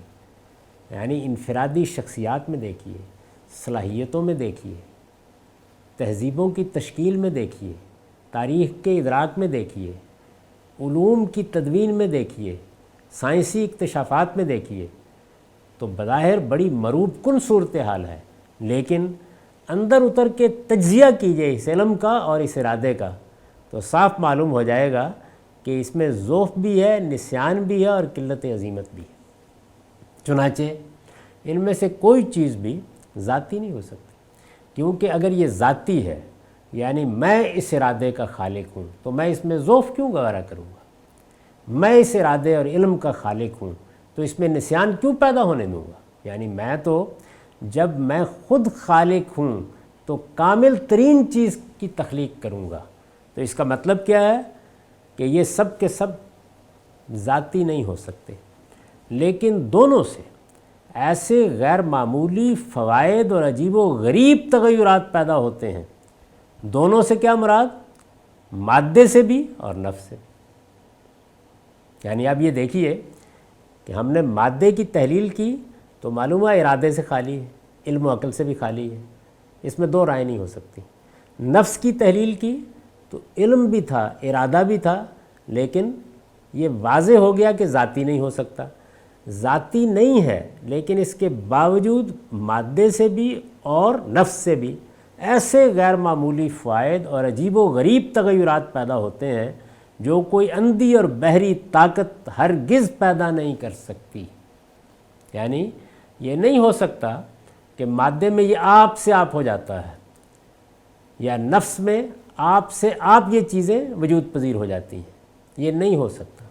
Speaker 1: یعنی انفرادی شخصیات میں دیکھیے، صلاحیتوں میں دیکھیے، تہذیبوں کی تشکیل میں دیکھیے، تاریخ کے ادراک میں دیکھیے، علوم کی تدوین میں دیکھیے، سائنسی اکتشافات میں دیکھیے، تو بظاہر بڑی مروب کن صورتحال ہے، لیکن اندر اتر کے تجزیہ کیجئے اس علم کا اور اس ارادے کا، تو صاف معلوم ہو جائے گا کہ اس میں ضعف بھی ہے، نسیان بھی ہے اور قلت عظیمت بھی ہے۔ چنانچہ ان میں سے کوئی چیز بھی ذاتی نہیں ہو سکتی، کیونکہ اگر یہ ذاتی ہے یعنی میں اس ارادے کا خالق ہوں، تو میں اس میں ضعف کیوں گوارا کروں گا؟ میں اس ارادے اور علم کا خالق ہوں تو اس میں نسیان کیوں پیدا ہونے دوں گا؟ یعنی میں تو جب میں خود خالق ہوں تو کامل ترین چیز کی تخلیق کروں گا۔ تو اس کا مطلب کیا ہے کہ یہ سب کے سب ذاتی نہیں ہو سکتے، لیکن دونوں سے ایسے غیر معمولی فوائد اور عجیب و غریب تغیرات پیدا ہوتے ہیں۔ دونوں سے کیا مراد؟ مادے سے بھی اور نفس سے بھی۔ یعنی آپ یہ دیکھیے کہ ہم نے مادے کی تحلیل کی تو معلوم ہے ارادے سے خالی ہے، علم و عقل سے بھی خالی ہے، اس میں دو رائے نہیں ہو سکتی۔ نفس کی تحلیل کی تو علم بھی تھا، ارادہ بھی تھا، لیکن یہ واضح ہو گیا کہ ذاتی نہیں ہو سکتا۔ ذاتی نہیں ہے، لیکن اس کے باوجود مادے سے بھی اور نفس سے بھی ایسے غیر معمولی فوائد اور عجیب و غریب تغیرات پیدا ہوتے ہیں جو کوئی اندھی اور بحری طاقت ہرگز پیدا نہیں کر سکتی۔ یعنی یہ نہیں ہو سکتا کہ مادے میں یہ آپ سے آپ ہو جاتا ہے، یا نفس میں آپ سے آپ یہ چیزیں وجود پذیر ہو جاتی ہیں، یہ نہیں ہو سکتا۔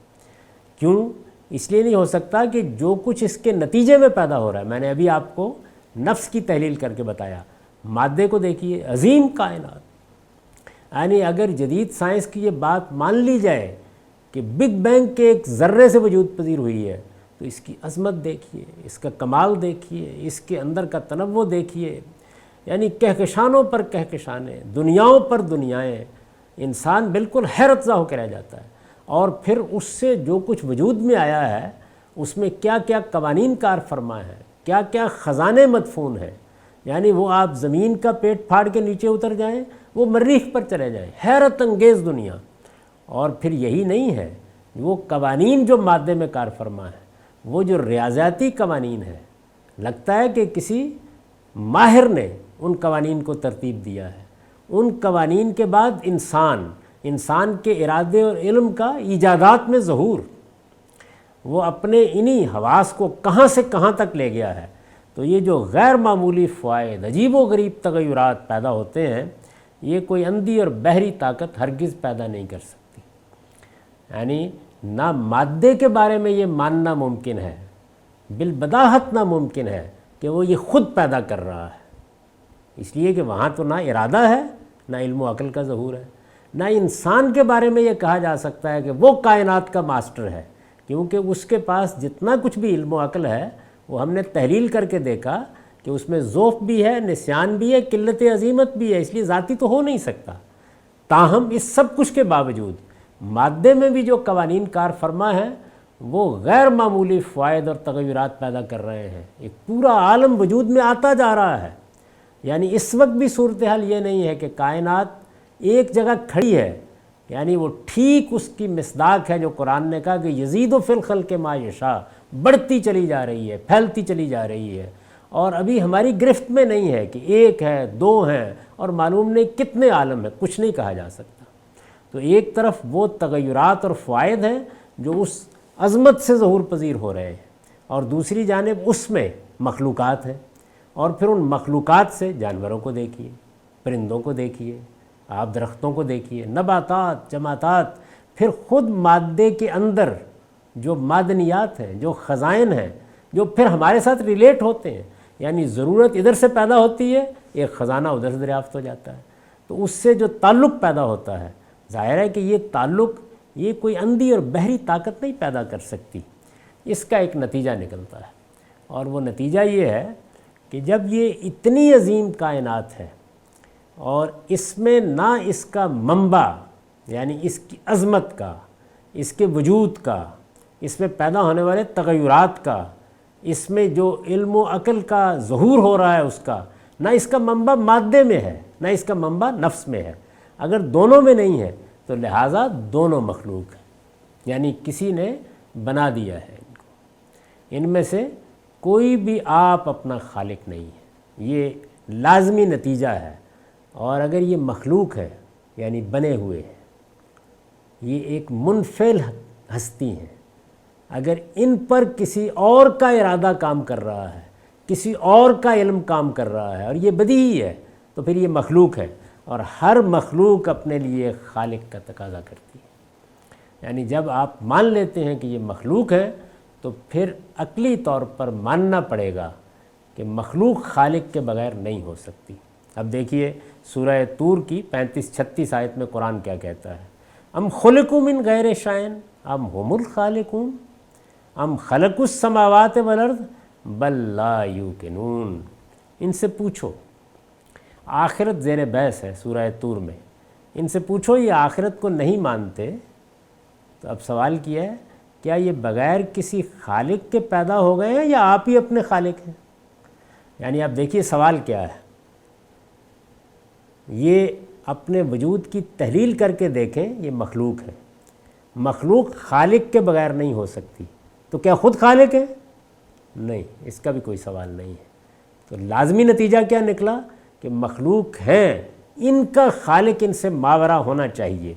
Speaker 1: کیوں؟ اس لیے نہیں ہو سکتا کہ جو کچھ اس کے نتیجے میں پیدا ہو رہا ہے، میں نے ابھی آپ کو نفس کی تحلیل کر کے بتایا، مادے کو دیکھیے، عظیم کائنات، یعنی اگر جدید سائنس کی یہ بات مان لی جائے کہ بگ بینگ کے ایک ذرے سے وجود پذیر ہوئی ہے، تو اس کی عظمت دیکھیے، اس کا کمال دیکھیے، اس کے اندر کا تنوع دیکھیے، یعنی کہکشانوں پر کہکشانیں، دنیاؤں پر دنیائیں، انسان بالکل حیرت زدہ ہو کے رہ جاتا ہے۔ اور پھر اس سے جو کچھ وجود میں آیا ہے اس میں کیا کیا قوانین کار فرما ہے، کیا کیا خزانے مدفون ہیں، یعنی وہ آپ زمین کا پیٹ پھاڑ کے نیچے اتر جائیں، وہ مریخ پر چلے جائیں، حیرت انگیز دنیا۔ اور پھر یہی نہیں ہے، وہ قوانین جو مادے میں کار فرما ہے، وہ جو ریاضیاتی قوانین ہیں، لگتا ہے کہ کسی ماہر نے ان قوانین کو ترتیب دیا ہے۔ ان قوانین کے بعد انسان کے ارادے اور علم کا ایجادات میں ظہور، وہ اپنے انہی حواس کو کہاں سے کہاں تک لے گیا ہے۔ تو یہ جو غیر معمولی فوائد، عجیب و غریب تغیرات پیدا ہوتے ہیں، یہ کوئی اندھی اور بحری طاقت ہرگز پیدا نہیں کر سکتی۔ یعنی نہ مادے کے بارے میں یہ ماننا ممکن ہے، بالبداہت ناممکن ہے کہ وہ یہ خود پیدا کر رہا ہے، اس لیے کہ وہاں تو نہ ارادہ ہے، نہ علم و عقل کا ظہور ہے۔ نہ انسان کے بارے میں یہ کہا جا سکتا ہے کہ وہ کائنات کا ماسٹر ہے، کیونکہ اس کے پاس جتنا کچھ بھی علم و عقل ہے وہ ہم نے تحلیل کر کے دیکھا کہ اس میں ضعف بھی ہے، نسیان بھی ہے، قلت عظیمت بھی ہے، اس لیے ذاتی تو ہو نہیں سکتا۔ تاہم اس سب کچھ کے باوجود مادے میں بھی جو قوانین کار فرما ہے وہ غیر معمولی فوائد اور تغیرات پیدا کر رہے ہیں۔ ایک پورا عالم وجود میں آتا جا رہا ہے۔ یعنی اس وقت بھی صورتحال یہ نہیں ہے کہ کائنات ایک جگہ کھڑی ہے، یعنی وہ ٹھیک اس کی مصداق ہے جو قرآن نے کہا کہ یزید فی الخلق ما یشاء، بڑھتی چلی جا رہی ہے، پھیلتی چلی جا رہی ہے، اور ابھی ہماری گرفت میں نہیں ہے کہ ایک ہے، دو ہیں اور معلوم نہیں کتنے عالم ہیں، کچھ نہیں کہا جا سکتا۔ تو ایک طرف وہ تغیرات اور فوائد ہیں جو اس عظمت سے ظہور پذیر ہو رہے ہیں، اور دوسری جانب اس میں مخلوقات ہیں، اور پھر ان مخلوقات سے جانوروں کو دیکھیے، پرندوں کو دیکھیے، آپ درختوں کو دیکھیے، نباتات، جماعتات، پھر خود مادے کے اندر جو معدنیات ہیں، جو خزائن ہیں، جو پھر ہمارے ساتھ ریلیٹ ہوتے ہیں، یعنی ضرورت ادھر سے پیدا ہوتی ہے، ایک خزانہ ادھر سے دریافت ہو جاتا ہے، تو اس سے جو تعلق پیدا ہوتا ہے، ظاہر ہے کہ یہ تعلق یہ کوئی اندھی اور بحری طاقت نہیں پیدا کر سکتی، اس کا ایک نتیجہ نکلتا ہے، اور وہ نتیجہ یہ ہے کہ جب یہ اتنی عظیم کائنات ہے اور اس میں نہ اس کا منبع یعنی اس کی عظمت کا، اس کے وجود کا، اس میں پیدا ہونے والے تغیرات کا، اس میں جو علم و عقل کا ظہور ہو رہا ہے اس کا، نہ اس کا منبع مادے میں ہے، نہ اس کا منبع نفس میں ہے، اگر دونوں میں نہیں ہے تو لہٰذا دونوں مخلوق ہیں، یعنی کسی نے بنا دیا ہے ان کو، ان میں سے کوئی بھی آپ اپنا خالق نہیں ہے، یہ لازمی نتیجہ ہے۔ اور اگر یہ مخلوق ہے یعنی بنے ہوئے ہیں، یہ ایک منفعل ہستی ہیں، اگر ان پر کسی اور کا ارادہ کام کر رہا ہے، کسی اور کا علم کام کر رہا ہے اور یہ بدیہی ہے، تو پھر یہ مخلوق ہے، اور ہر مخلوق اپنے لیے خالق کا تقاضا کرتی ہے۔ یعنی جب آپ مان لیتے ہیں کہ یہ مخلوق ہے تو پھر عقلی طور پر ماننا پڑے گا کہ مخلوق خالق کے بغیر نہیں ہو سکتی۔ اب دیکھیے سورہ طور کی 35-36 آیت میں قرآن کیا کہتا ہے، ام خلقوا من غیر شیء ام هم الخالقون ام خلقوا السماوات والارض بل لا یوقنون۔ ان سے پوچھو، آخرت زیر بحث ہے سورہ طور میں، ان سے پوچھو یہ آخرت کو نہیں مانتے، تو اب سوال کیا ہے کیا یہ بغیر کسی خالق کے پیدا ہو گئے ہیں یا آپ ہی اپنے خالق ہیں؟ یعنی آپ دیکھیے سوال کیا ہے، یہ اپنے وجود کی تحلیل کر کے دیکھیں، یہ مخلوق ہے، مخلوق خالق کے بغیر نہیں ہو سکتی، تو کیا خود خالق ہے؟ نہیں، اس کا بھی کوئی سوال نہیں ہے۔ تو لازمی نتیجہ کیا نکلا کہ مخلوق ہیں، ان کا خالق ان سے ماورا ہونا چاہیے،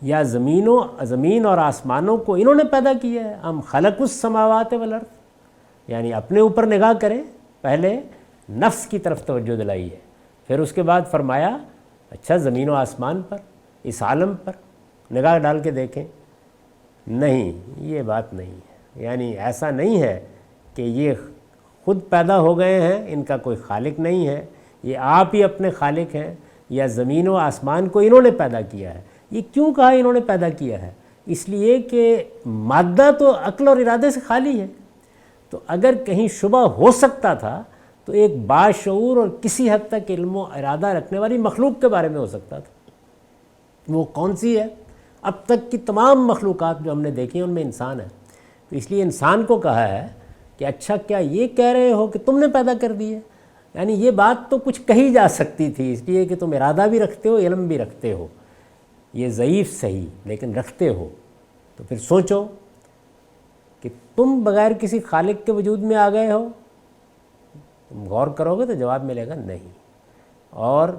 Speaker 1: یا زمین اور آسمانوں کو انہوں نے پیدا کیا ہے، ہم خلق السماوات والارض، یعنی اپنے اوپر نگاہ کریں، پہلے نفس کی طرف توجہ دلائی ہے، پھر اس کے بعد فرمایا اچھا زمین و آسمان پر، اس عالم پر نگاہ ڈال کے دیکھیں، نہیں یہ بات نہیں ہے، یعنی ایسا نہیں ہے کہ یہ خود پیدا ہو گئے ہیں، ان کا کوئی خالق نہیں ہے، یہ آپ ہی اپنے خالق ہیں، یا زمین و آسمان کو انہوں نے پیدا کیا ہے۔ یہ کیوں کہا انہوں نے پیدا کیا ہے؟ اس لیے کہ مادہ تو عقل اور ارادے سے خالی ہے، تو اگر کہیں شبہ ہو سکتا تھا تو ایک باشعور اور کسی حد تک علم و ارادہ رکھنے والی مخلوق کے بارے میں ہو سکتا تھا، وہ کون سی ہے؟ اب تک کی تمام مخلوقات جو ہم نے دیکھی ہیں ان میں انسان ہے، تو اس لیے انسان کو کہا ہے کہ اچھا کیا یہ کہہ رہے ہو کہ تم نے پیدا کر دی ہے؟ یعنی یہ بات تو کچھ کہی جا سکتی تھی، اس لیے کہ تم ارادہ بھی رکھتے ہو، علم بھی رکھتے ہو، یہ ضعیف صحیح لیکن رکھتے ہو، تو پھر سوچو کہ تم بغیر کسی خالق کے وجود میں آ گئے ہو، تم غور کرو گے تو جواب ملے گا نہیں۔ اور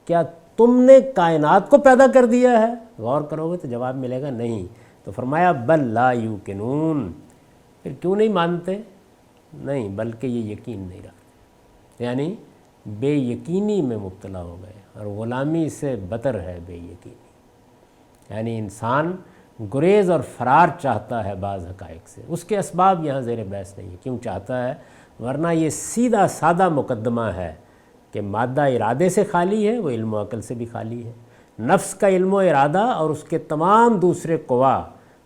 Speaker 1: کیا تم نے کائنات کو پیدا کر دیا ہے؟ غور کرو گے تو جواب ملے گا نہیں۔ تو فرمایا بل لا یوقنون، پھر کیوں نہیں مانتے؟ نہیں، بلکہ یہ یقین نہیں رکھتے، یعنی بے یقینی میں مبتلا ہو گئے، اور غلامی سے بدتر ہے بے یقینی، یعنی انسان گریز اور فرار چاہتا ہے بعض حقائق سے، اس کے اسباب یہاں زیر بحث نہیں ہے کیوں چاہتا ہے، ورنہ یہ سیدھا سادہ مقدمہ ہے کہ مادہ ارادے سے خالی ہے، وہ علم و عقل سے بھی خالی ہے، نفس کا علم و ارادہ اور اس کے تمام دوسرے قوا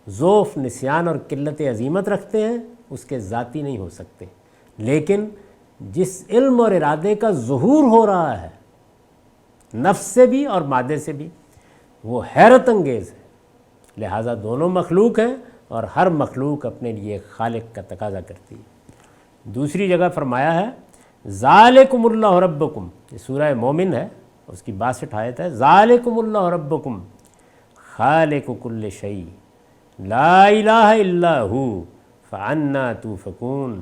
Speaker 1: ضعف، نسیان اور قلت عزیمت رکھتے ہیں، اس کے ذاتی نہیں ہو سکتے، لیکن جس علم اور ارادے کا ظہور ہو رہا ہے نفس سے بھی اور مادے سے بھی، وہ حیرت انگیز ہے، لہٰذا دونوں مخلوق ہیں اور ہر مخلوق اپنے لیے خالق کا تقاضا کرتی ہے۔ دوسری جگہ فرمایا ہے ذالکم اللہ ربکم، یہ سورہ مومن ہے، اس کی 62 آیت ہے، ذالکم اللہ ربکم خالق کل شیء لا الہ الا ہو فانا توفکون،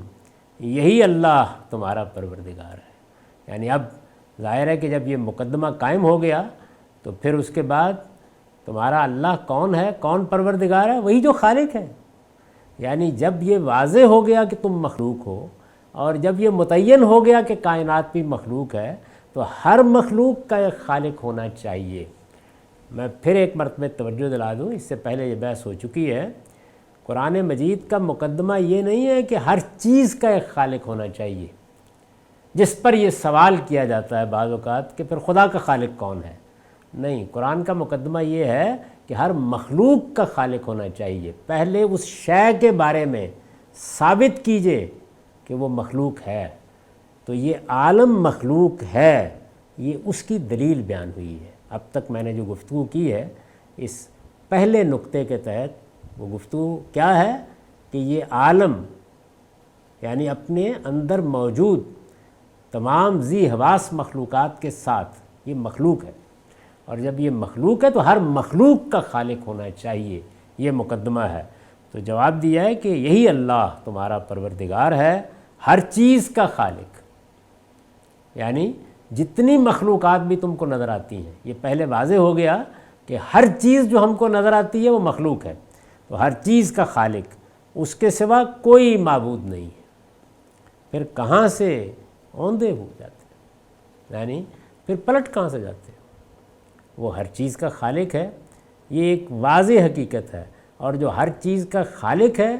Speaker 1: یہی اللہ تمہارا پروردگار ہے۔ یعنی اب ظاہر ہے کہ جب یہ مقدمہ قائم ہو گیا تو پھر اس کے بعد تمہارا اللہ کون ہے، کون پروردگار ہے؟ وہی جو خالق ہے۔ یعنی جب یہ واضح ہو گیا کہ تم مخلوق ہو، اور جب یہ متعین ہو گیا کہ کائنات بھی مخلوق ہے، تو ہر مخلوق کا ایک خالق ہونا چاہیے۔ میں پھر ایک مرتبہ توجہ دلا دوں، اس سے پہلے یہ بحث ہو چکی ہے، قرآن مجید کا مقدمہ یہ نہیں ہے کہ ہر چیز کا ایک خالق ہونا چاہیے، جس پر یہ سوال کیا جاتا ہے بعض اوقات کہ پھر خدا کا خالق کون ہے۔ نہیں، قرآن کا مقدمہ یہ ہے کہ ہر مخلوق کا خالق ہونا چاہیے۔ پہلے اس شے کے بارے میں ثابت کیجئے کہ وہ مخلوق ہے، تو یہ عالم مخلوق ہے، یہ اس کی دلیل بیان ہوئی ہے۔ اب تک میں نے جو گفتگو کی ہے اس پہلے نقطے کے تحت، وہ گفتگو کیا ہے کہ یہ عالم یعنی اپنے اندر موجود تمام ذی حواس مخلوقات کے ساتھ یہ مخلوق ہے، اور جب یہ مخلوق ہے تو ہر مخلوق کا خالق ہونا چاہیے، یہ مقدمہ ہے۔ تو جواب دیا ہے کہ یہی اللہ تمہارا پروردگار ہے، ہر چیز کا خالق، یعنی جتنی مخلوقات بھی تم کو نظر آتی ہیں، یہ پہلے واضح ہو گیا کہ ہر چیز جو ہم کو نظر آتی ہے وہ مخلوق ہے، تو ہر چیز کا خالق، اس کے سوا کوئی معبود نہیں ہے۔ پھر کہاں سے اوندے ہو جاتے ہیں، یعنی پھر پلٹ کہاں سے جاتے ہیں؟ وہ ہر چیز کا خالق ہے، یہ ایک واضح حقیقت ہے، اور جو ہر چیز کا خالق ہے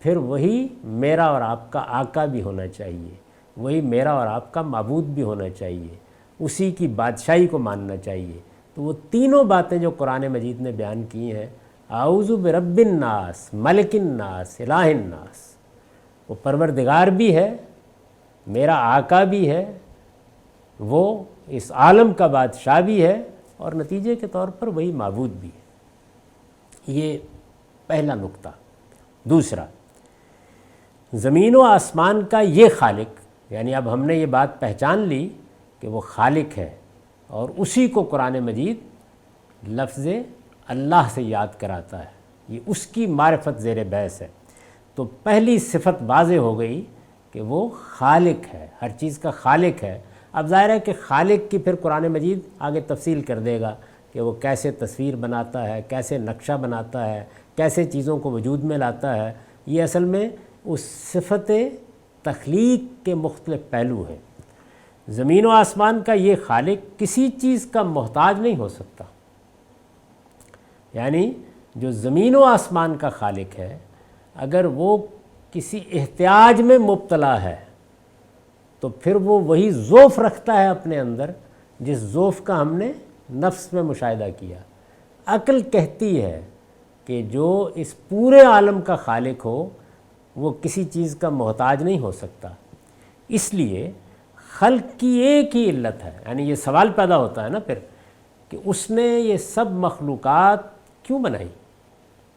Speaker 1: پھر وہی میرا اور آپ کا آقا بھی ہونا چاہیے، وہی میرا اور آپ کا معبود بھی ہونا چاہیے، اسی کی بادشاہی کو ماننا چاہیے۔ تو وہ تینوں باتیں جو قرآن مجید نے بیان کی ہیں، اعوذ برب الناس، ملک الناس، الہ الناس، وہ پروردگار بھی ہے، میرا آقا بھی ہے، وہ اس عالم کا بادشاہ بھی ہے، اور نتیجے کے طور پر وہی معبود بھی ہے۔ یہ پہلا نقطہ۔ دوسرا، زمین و آسمان کا یہ خالق، یعنی اب ہم نے یہ بات پہچان لی کہ وہ خالق ہے، اور اسی کو قرآن مجید لفظ اللہ سے یاد کراتا ہے، یہ اس کی معرفت زیر بحث ہے۔ تو پہلی صفت واضح ہو گئی کہ وہ خالق ہے، ہر چیز کا خالق ہے۔ اب ظاہر ہے کہ خالق کی پھر قرآن مجید آگے تفصیل کر دے گا کہ وہ کیسے تصویر بناتا ہے، کیسے نقشہ بناتا ہے، کیسے چیزوں کو وجود میں لاتا ہے۔ یہ اصل میں اس صفت تخلیق کے مختلف پہلو ہیں۔ زمین و آسمان کا یہ خالق کسی چیز کا محتاج نہیں ہو سکتا، یعنی جو زمین و آسمان کا خالق ہے، اگر وہ کسی احتیاج میں مبتلا ہے تو پھر وہ وہی ذوف رکھتا ہے اپنے اندر جس ذوف کا ہم نے نفس میں مشاہدہ کیا۔ عقل کہتی ہے کہ جو اس پورے عالم کا خالق ہو وہ کسی چیز کا محتاج نہیں ہو سکتا، اس لیے خلق کی ایک ہی علت ہے۔ یعنی یہ سوال پیدا ہوتا ہے نا پھر کہ اس نے یہ سب مخلوقات کیوں بنائی،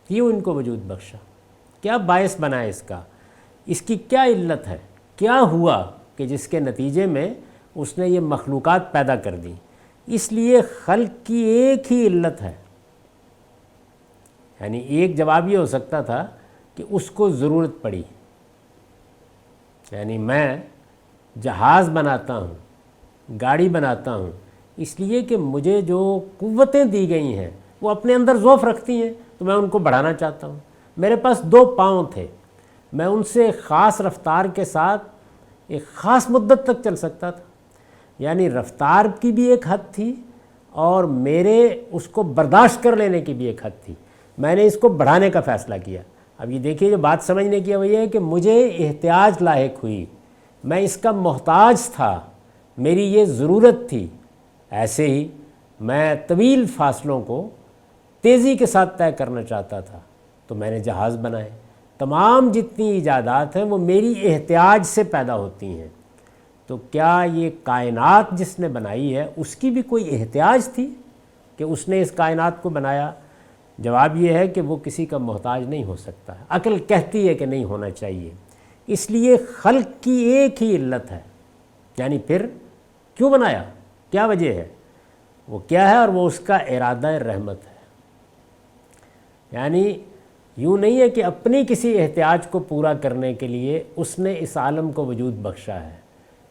Speaker 1: کیوں ان کو وجود بخشا، کیا باعث بنا اس کا، اس کی کیا علت ہے، کیا ہوا کہ جس کے نتیجے میں اس نے یہ مخلوقات پیدا کر دی۔ اس لیے خلق کی ایک ہی علت ہے۔ یعنی ایک جواب یہ ہو سکتا تھا کہ اس کو ضرورت پڑی، یعنی میں جہاز بناتا ہوں، گاڑی بناتا ہوں، اس لیے کہ مجھے جو قوتیں دی گئی ہیں وہ اپنے اندر ذوف رکھتی ہیں، تو میں ان کو بڑھانا چاہتا ہوں۔ میرے پاس 2 پاؤں تھے، میں ان سے خاص رفتار کے ساتھ ایک خاص مدت تک چل سکتا تھا، یعنی رفتار کی بھی ایک حد تھی اور میرے اس کو برداشت کر لینے کی بھی ایک حد تھی۔ میں نے اس کو بڑھانے کا فیصلہ کیا۔ اب یہ دیکھیے جو بات سمجھنے کی وہ یہ ہے کہ مجھے احتیاج لاحق ہوئی، میں اس کا محتاج تھا، میری یہ ضرورت تھی۔ ایسے ہی میں طویل فاصلوں کو تیزی کے ساتھ طے کرنا چاہتا تھا، تو میں نے جہاز بنائے۔ تمام جتنی ایجادات ہیں وہ میری احتیاج سے پیدا ہوتی ہیں۔ تو کیا یہ کائنات جس نے بنائی ہے اس کی بھی کوئی احتیاج تھی کہ اس نے اس کائنات کو بنایا؟ جواب یہ ہے کہ وہ کسی کا محتاج نہیں ہو سکتا۔ عقل کہتی ہے کہ نہیں ہونا چاہیے، اس لیے خلق کی ایک ہی علت ہے۔ یعنی پھر کیوں بنایا، کیا وجہ ہے، وہ کیا ہے، اور وہ اس کا ارادہ رحمت ہے۔ یعنی یوں نہیں ہے کہ اپنی کسی احتیاج کو پورا کرنے کے لیے اس نے اس عالم کو وجود بخشا ہے،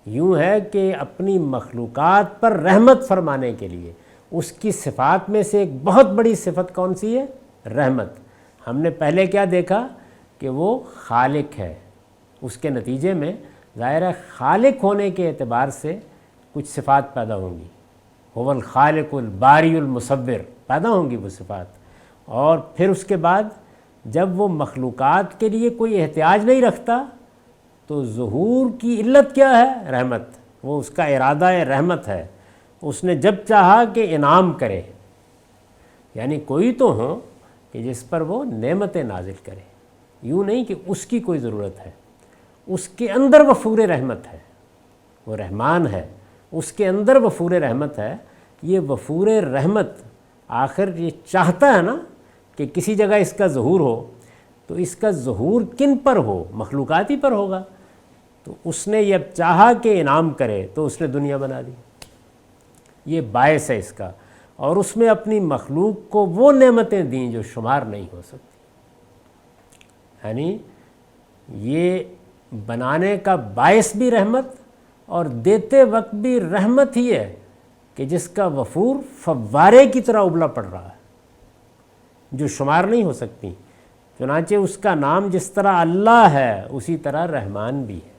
Speaker 1: یوں ہے کہ اپنی مخلوقات پر رحمت فرمانے کے لیے۔ اس کی صفات میں سے ایک بہت بڑی صفت کون سی ہے؟ رحمت۔ ہم نے پہلے کیا دیکھا کہ وہ خالق ہے، اس کے نتیجے میں ظاہر ہے خالق ہونے کے اعتبار سے کچھ صفات پیدا ہوں گی، هو الخالق الباری المصور، پیدا ہوں گی وہ صفات۔ اور پھر اس کے بعد جب وہ مخلوقات کے لیے کوئی احتیاج نہیں رکھتا تو ظہور کی علت کیا ہے؟ رحمت۔ وہ اس کا ارادہ رحمت ہے، اس نے جب چاہا کہ انعام کرے، یعنی کوئی تو ہو کہ جس پر وہ نعمتیں نازل کرے، یوں نہیں کہ اس کی کوئی ضرورت ہے، اس کے اندر وفور رحمت ہے، وہ رحمان ہے، اس کے اندر وفور رحمت ہے۔ یہ وفور رحمت آخر یہ چاہتا ہے نا کہ کسی جگہ اس کا ظہور ہو، تو اس کا ظہور کن پر ہو؟ مخلوقاتی پر ہوگا۔ تو اس نے یہ چاہا کہ انعام کرے تو اس نے دنیا بنا دی، یہ باعث ہے اس کا، اور اس میں اپنی مخلوق کو وہ نعمتیں دیں جو شمار نہیں ہو سکتی۔ یعنی یہ بنانے کا باعث بھی رحمت اور دیتے وقت بھی رحمت ہی ہے کہ جس کا وفور فوارے کی طرح ابلا پڑ رہا ہے، جو شمار نہیں ہو سکتی۔ چنانچہ اس کا نام جس طرح اللہ ہے اسی طرح رحمان بھی ہے۔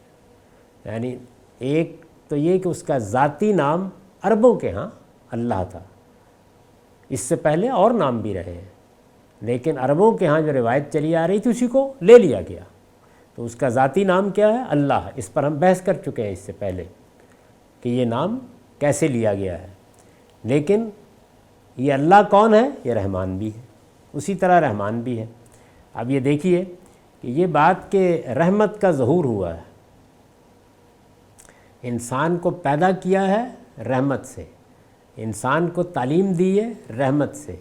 Speaker 1: یعنی ایک تو یہ کہ اس کا ذاتی نام عربوں کے ہاں اللہ تھا، اس سے پہلے اور نام بھی رہے ہیں، لیکن عربوں کے ہاں جو روایت چلی آ رہی تھی اسی کو لے لیا گیا، تو اس کا ذاتی نام کیا ہے؟ اللہ۔ اس پر ہم بحث کر چکے ہیں اس سے پہلے کہ یہ نام کیسے لیا گیا ہے، لیکن یہ اللہ کون ہے؟ یہ رحمان بھی ہے، اسی طرح رحمان بھی ہے۔ اب یہ دیکھیے کہ یہ بات کہ رحمت کا ظہور ہوا ہے، انسان کو پیدا کیا ہے رحمت سے، انسان کو تعلیم دی ہے رحمت سے،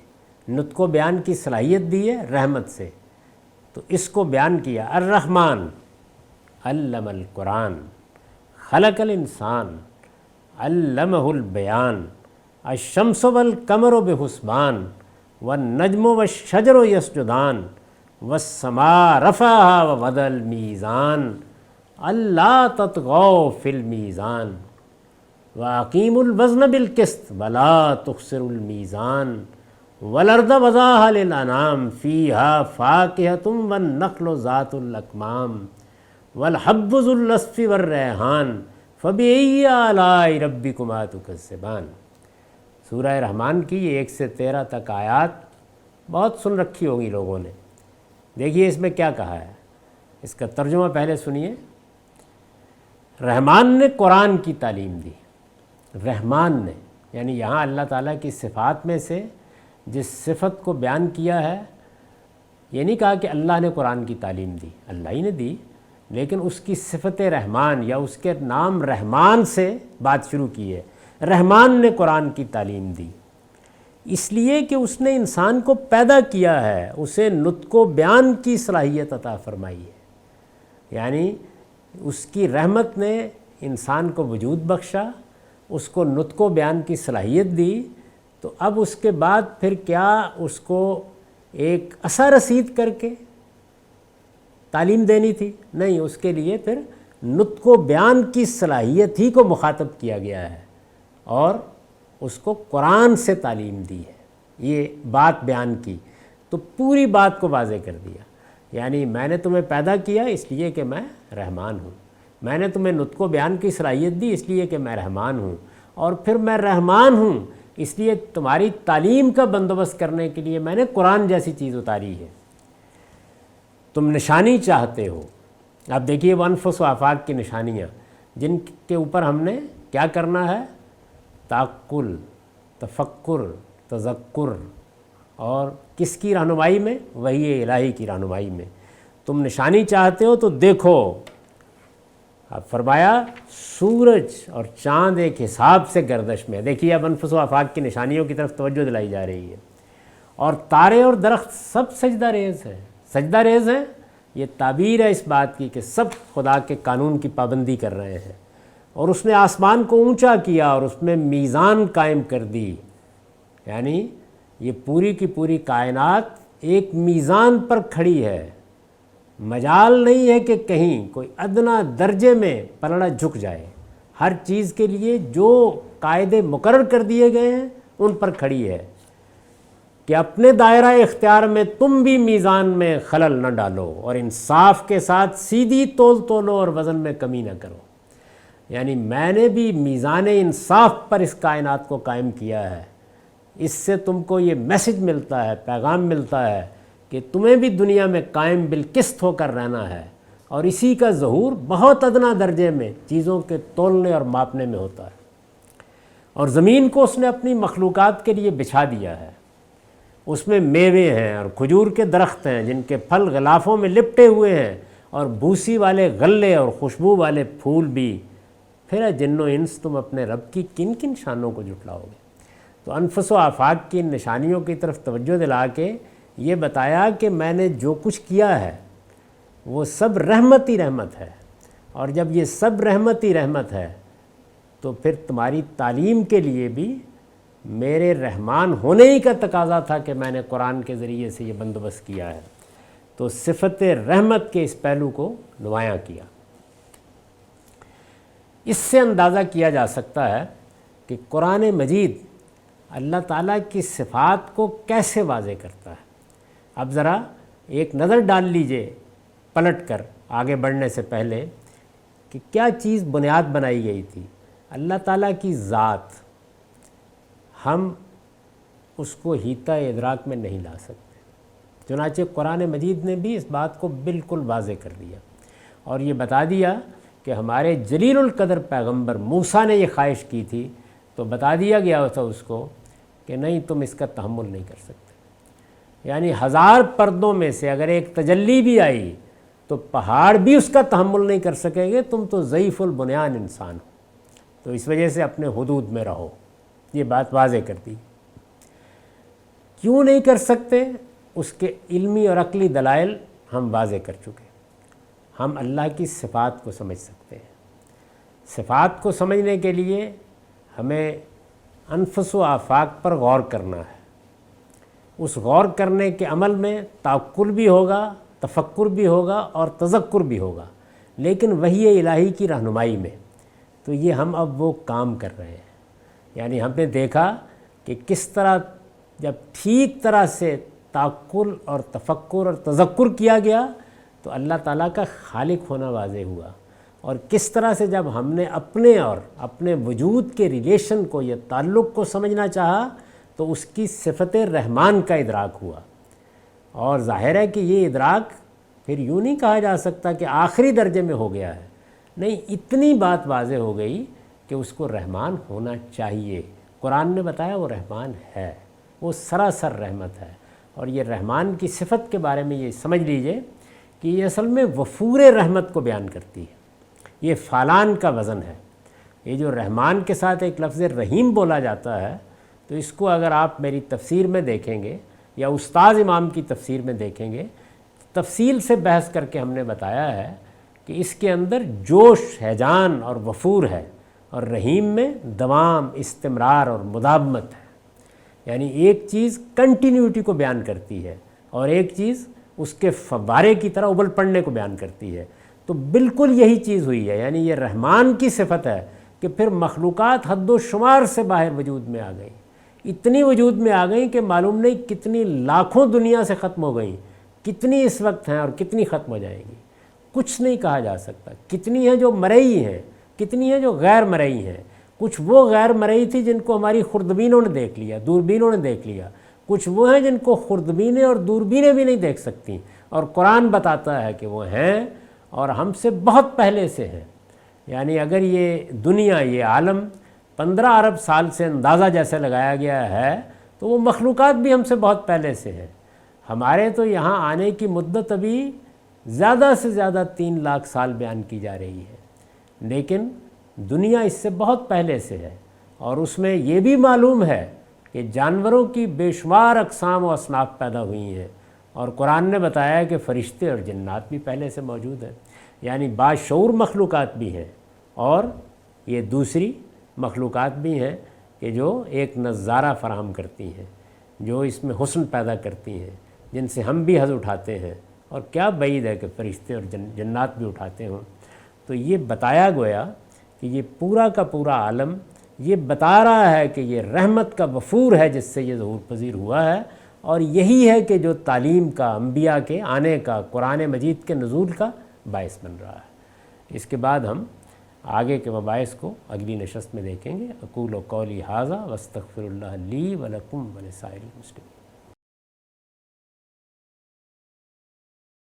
Speaker 1: نطق و بیان کی صلاحیت دی ہے رحمت سے، تو اس کو بیان کیا الرحمن علم القرآن خلق الانسان علمہ البیان الشمس والقمر بحسبان والنجم والشجر یسجدان والسماء رفعها ووضع الميزان اللہ تطغوا فی المیزان واقیموا الوزن بالقسط ولا تخسروا الميزان والارض وضعها للانام فيها فاكهة والنخل ذات الاكمام والحب ذو العصف والریحان فبأي آلاء ربكما تكذبان۔ سورہ رحمان کی یہ 1 سے 13 تک آیات بہت سن رکھی ہوگی لوگوں نے۔ دیکھیے اس میں کیا کہا ہے، اس کا ترجمہ پہلے سنیے۔ رحمان نے قرآن کی تعلیم دی، رحمان نے، یعنی یہاں اللہ تعالیٰ کی صفات میں سے جس صفت کو بیان کیا ہے، یہ نہیں کہا کہ اللہ نے قرآن کی تعلیم دی، اللہ ہی نے دی، لیکن اس کی صفت رحمان یا اس کے نام رحمان سے بات شروع کی ہے۔ رحمان نے قرآن کی تعلیم دی اس لیے کہ اس نے انسان کو پیدا کیا ہے، اسے نطق و بیان کی صلاحیت عطا فرمائی ہے، یعنی اس کی رحمت نے انسان کو وجود بخشا، اس کو نطق و بیان کی صلاحیت دی، تو اب اس کے بعد پھر کیا اس کو ایک عصا رسید کر کے تعلیم دینی تھی؟ نہیں، اس کے لیے پھر نطق و بیان کی صلاحیت ہی کو مخاطب کیا گیا ہے اور اس کو قرآن سے تعلیم دی ہے، یہ بات بیان کی تو پوری بات کو واضح کر دیا۔ یعنی میں نے تمہیں پیدا کیا اس لیے کہ میں رحمان ہوں، میں نے تمہیں نطق و بیان کی صلاحیت دی اس لیے کہ میں رحمان ہوں، اور پھر میں رحمان ہوں اس لیے تمہاری تعلیم کا بندوبست کرنے کے لیے میں نے قرآن جیسی چیز اتاری ہے۔ تم نشانی چاہتے ہو، اب دیکھیے وہ انفس و آفاق کی نشانیاں جن کے اوپر ہم نے کیا کرنا ہے؟ تعقل، تفکر، تذکر، اور کس کی رہنمائی میں؟ وحی الہی کی رہنمائی میں۔ تم نشانی چاہتے ہو تو دیکھو، اب فرمایا سورج اور چاند ایک حساب سے گردش میں، دیکھیے اب انفس و آفاق کی نشانیوں کی طرف توجہ دلائی جا رہی ہے، اور تارے اور درخت سب سجدہ ریز ہیں، سجدہ ریز ہیں، یہ تعبیر ہے اس بات کی کہ سب خدا کے قانون کی پابندی کر رہے ہیں، اور اس نے آسمان کو اونچا کیا اور اس میں میزان قائم کر دی، یعنی یہ پوری کی پوری کائنات ایک میزان پر کھڑی ہے، مجال نہیں ہے کہ کہیں کوئی ادنا درجے میں پلڑا جھک جائے، ہر چیز کے لیے جو قاعدے مقرر کر دیے گئے ہیں ان پر کھڑی ہے کہ اپنے دائرہ اختیار میں تم بھی میزان میں خلل نہ ڈالو اور انصاف کے ساتھ سیدھی تول تولو اور وزن میں کمی نہ کرو۔ یعنی میں نے بھی میزان انصاف پر اس کائنات کو قائم کیا ہے۔ اس سے تم کو یہ میسج ملتا ہے، پیغام ملتا ہے کہ تمہیں بھی دنیا میں قائم بالقسط ہو کر رہنا ہے، اور اسی کا ظہور بہت ادنا درجے میں چیزوں کے تولنے اور ماپنے میں ہوتا ہے۔ اور زمین کو اس نے اپنی مخلوقات کے لیے بچھا دیا ہے، اس میں میوے ہیں اور کھجور کے درخت ہیں جن کے پھل غلافوں میں لپٹے ہوئے ہیں، اور بھوسی والے غلے اور خوشبو والے پھول بھی۔ پھر جن و انس تم اپنے رب کی کن کن شانوں کو جھٹلاؤ گے؟ تو انفس و آفاق کی ان نشانیوں کی طرف توجہ دلا کے یہ بتایا کہ میں نے جو کچھ کیا ہے وہ سب رحمت ہی رحمت ہے، اور جب یہ سب رحمت ہی رحمت ہے تو پھر تمہاری تعلیم کے لیے بھی میرے رحمان ہونے ہی کا تقاضا تھا کہ میں نے قرآن کے ذریعے سے یہ بندوبست کیا ہے۔ تو صفت رحمت کے اس پہلو کو نمایاں کیا۔ اس سے اندازہ کیا جا سکتا ہے کہ قرآن مجید اللہ تعالیٰ کی صفات کو کیسے واضح کرتا ہے۔ اب ذرا ایک نظر ڈال لیجئے پلٹ کر آگے بڑھنے سے پہلے کہ کیا چیز بنیاد بنائی گئی تھی۔ اللہ تعالیٰ کی ذات، ہم اس کو حیطہ ادراک میں نہیں لا سکتے، چنانچہ قرآن مجید نے بھی اس بات کو بالکل واضح کر دیا اور یہ بتا دیا کہ ہمارے جلیل القدر پیغمبر موسیٰ نے یہ خواہش کی تھی تو بتا دیا گیا تھا اس کو کہ نہیں، تم اس کا تحمل نہیں کر سکتے۔ یعنی 1000 پردوں میں سے اگر ایک تجلی بھی آئی تو پہاڑ بھی اس کا تحمل نہیں کر سکے گے، تم تو ضعیف البنیان انسان ہو، تو اس وجہ سے اپنے حدود میں رہو۔ یہ بات واضح کر دی۔ کیوں نہیں کر سکتے؟ اس کے علمی اور عقلی دلائل ہم واضح کر چکے۔ ہم اللہ کی صفات کو سمجھ سکتے ہیں۔ صفات کو سمجھنے کے لیے ہمیں انفس و آفاق پر غور کرنا ہے۔ اس غور کرنے کے عمل میں تعقل بھی ہوگا، تفکر بھی ہوگا اور تذکر بھی ہوگا، لیکن وحی الہی کی رہنمائی میں۔ تو یہ ہم اب وہ کام کر رہے ہیں۔ یعنی ہم نے دیکھا کہ کس طرح جب ٹھیک طرح سے تعقل اور تفکر اور تذکر کیا گیا تو اللہ تعالیٰ کا خالق ہونا واضح ہوا، اور کس طرح سے جب ہم نے اپنے اور اپنے وجود کے ریلیشن کو، یہ تعلق کو سمجھنا چاہا تو اس کی صفت رحمان کا ادراک ہوا۔ اور ظاہر ہے کہ یہ ادراک پھر یوں نہیں کہا جا سکتا کہ آخری درجے میں ہو گیا ہے، نہیں، اتنی بات واضح ہو گئی کہ اس کو رحمان ہونا چاہیے۔ قرآن نے بتایا وہ رحمان ہے، وہ سراسر رحمت ہے۔ اور یہ رحمان کی صفت کے بارے میں یہ سمجھ لیجئے کہ یہ اصل میں وفور رحمت کو بیان کرتی ہے، یہ فالان کا وزن ہے۔ یہ جو رحمان کے ساتھ ایک لفظ رحیم بولا جاتا ہے، تو اس کو اگر آپ میری تفسیر میں دیکھیں گے یا استاد امام کی تفسیر میں دیکھیں گے، تفصیل سے بحث کر کے ہم نے بتایا ہے کہ اس کے اندر جوش، ہیجان اور وفور ہے، اور رحیم میں دوام، استمرار اور مداومت ہے۔ یعنی ایک چیز کنٹینیوٹی کو بیان کرتی ہے اور ایک چیز اس کے فوارے کی طرح ابل پڑنے کو بیان کرتی ہے۔ تو بالکل یہی چیز ہوئی ہے، یعنی یہ رحمان کی صفت ہے کہ پھر مخلوقات حد و شمار سے باہر وجود میں آ گئیں، اتنی وجود میں آ گئیں کہ معلوم نہیں کتنی لاکھوں دنیا سے ختم ہو گئیں، کتنی اس وقت ہیں اور کتنی ختم ہو جائیں گی، کچھ نہیں کہا جا سکتا۔ کتنی ہیں جو مرئی ہیں، کتنی ہیں جو غیر مرئی ہیں۔ کچھ وہ غیر مرئی تھی جن کو ہماری خوردبینوں نے دیکھ لیا، دوربینوں نے دیکھ لیا، کچھ وہ ہیں جن کو خوردبینیں اور دوربینیں بھی نہیں دیکھ سکتی، اور قرآن بتاتا ہے کہ وہ ہیں اور ہم سے بہت پہلے سے ہیں۔ یعنی اگر یہ دنیا، یہ عالم 15 ارب سال سے اندازہ جیسے لگایا گیا ہے تو وہ مخلوقات بھی ہم سے بہت پہلے سے ہیں۔ ہمارے تو یہاں آنے کی مدت ابھی زیادہ سے زیادہ 3 لاکھ سال بیان کی جا رہی ہے، لیکن دنیا اس سے بہت پہلے سے ہے، اور اس میں یہ بھی معلوم ہے کہ جانوروں کی بے شمار اقسام و اصناف پیدا ہوئی ہیں، اور قرآن نے بتایا کہ فرشتے اور جنات بھی پہلے سے موجود ہیں۔ یعنی باشعور مخلوقات بھی ہیں اور یہ دوسری مخلوقات بھی ہیں کہ جو ایک نظارہ فراہم کرتی ہیں، جو اس میں حسن پیدا کرتی ہیں، جن سے ہم بھی حظ اٹھاتے ہیں، اور کیا بعید ہے کہ فرشتے اور جنات بھی اٹھاتے ہوں۔ تو یہ بتایا گویا کہ یہ پورا کا پورا عالم یہ بتا رہا ہے کہ یہ رحمت کا وفور ہے جس سے یہ ظہور پذیر ہوا ہے، اور یہی ہے کہ جو تعلیم کا، انبیاء کے آنے کا، قرآن مجید کے نزول کا باعث بن رہا ہے۔ اس کے بعد ہم آگے کے مباحث کو اگلی نشست میں دیکھیں گے۔ اقول قولی ھذا واستغفر اللہ لی ولکم ولسائر المسلمین۔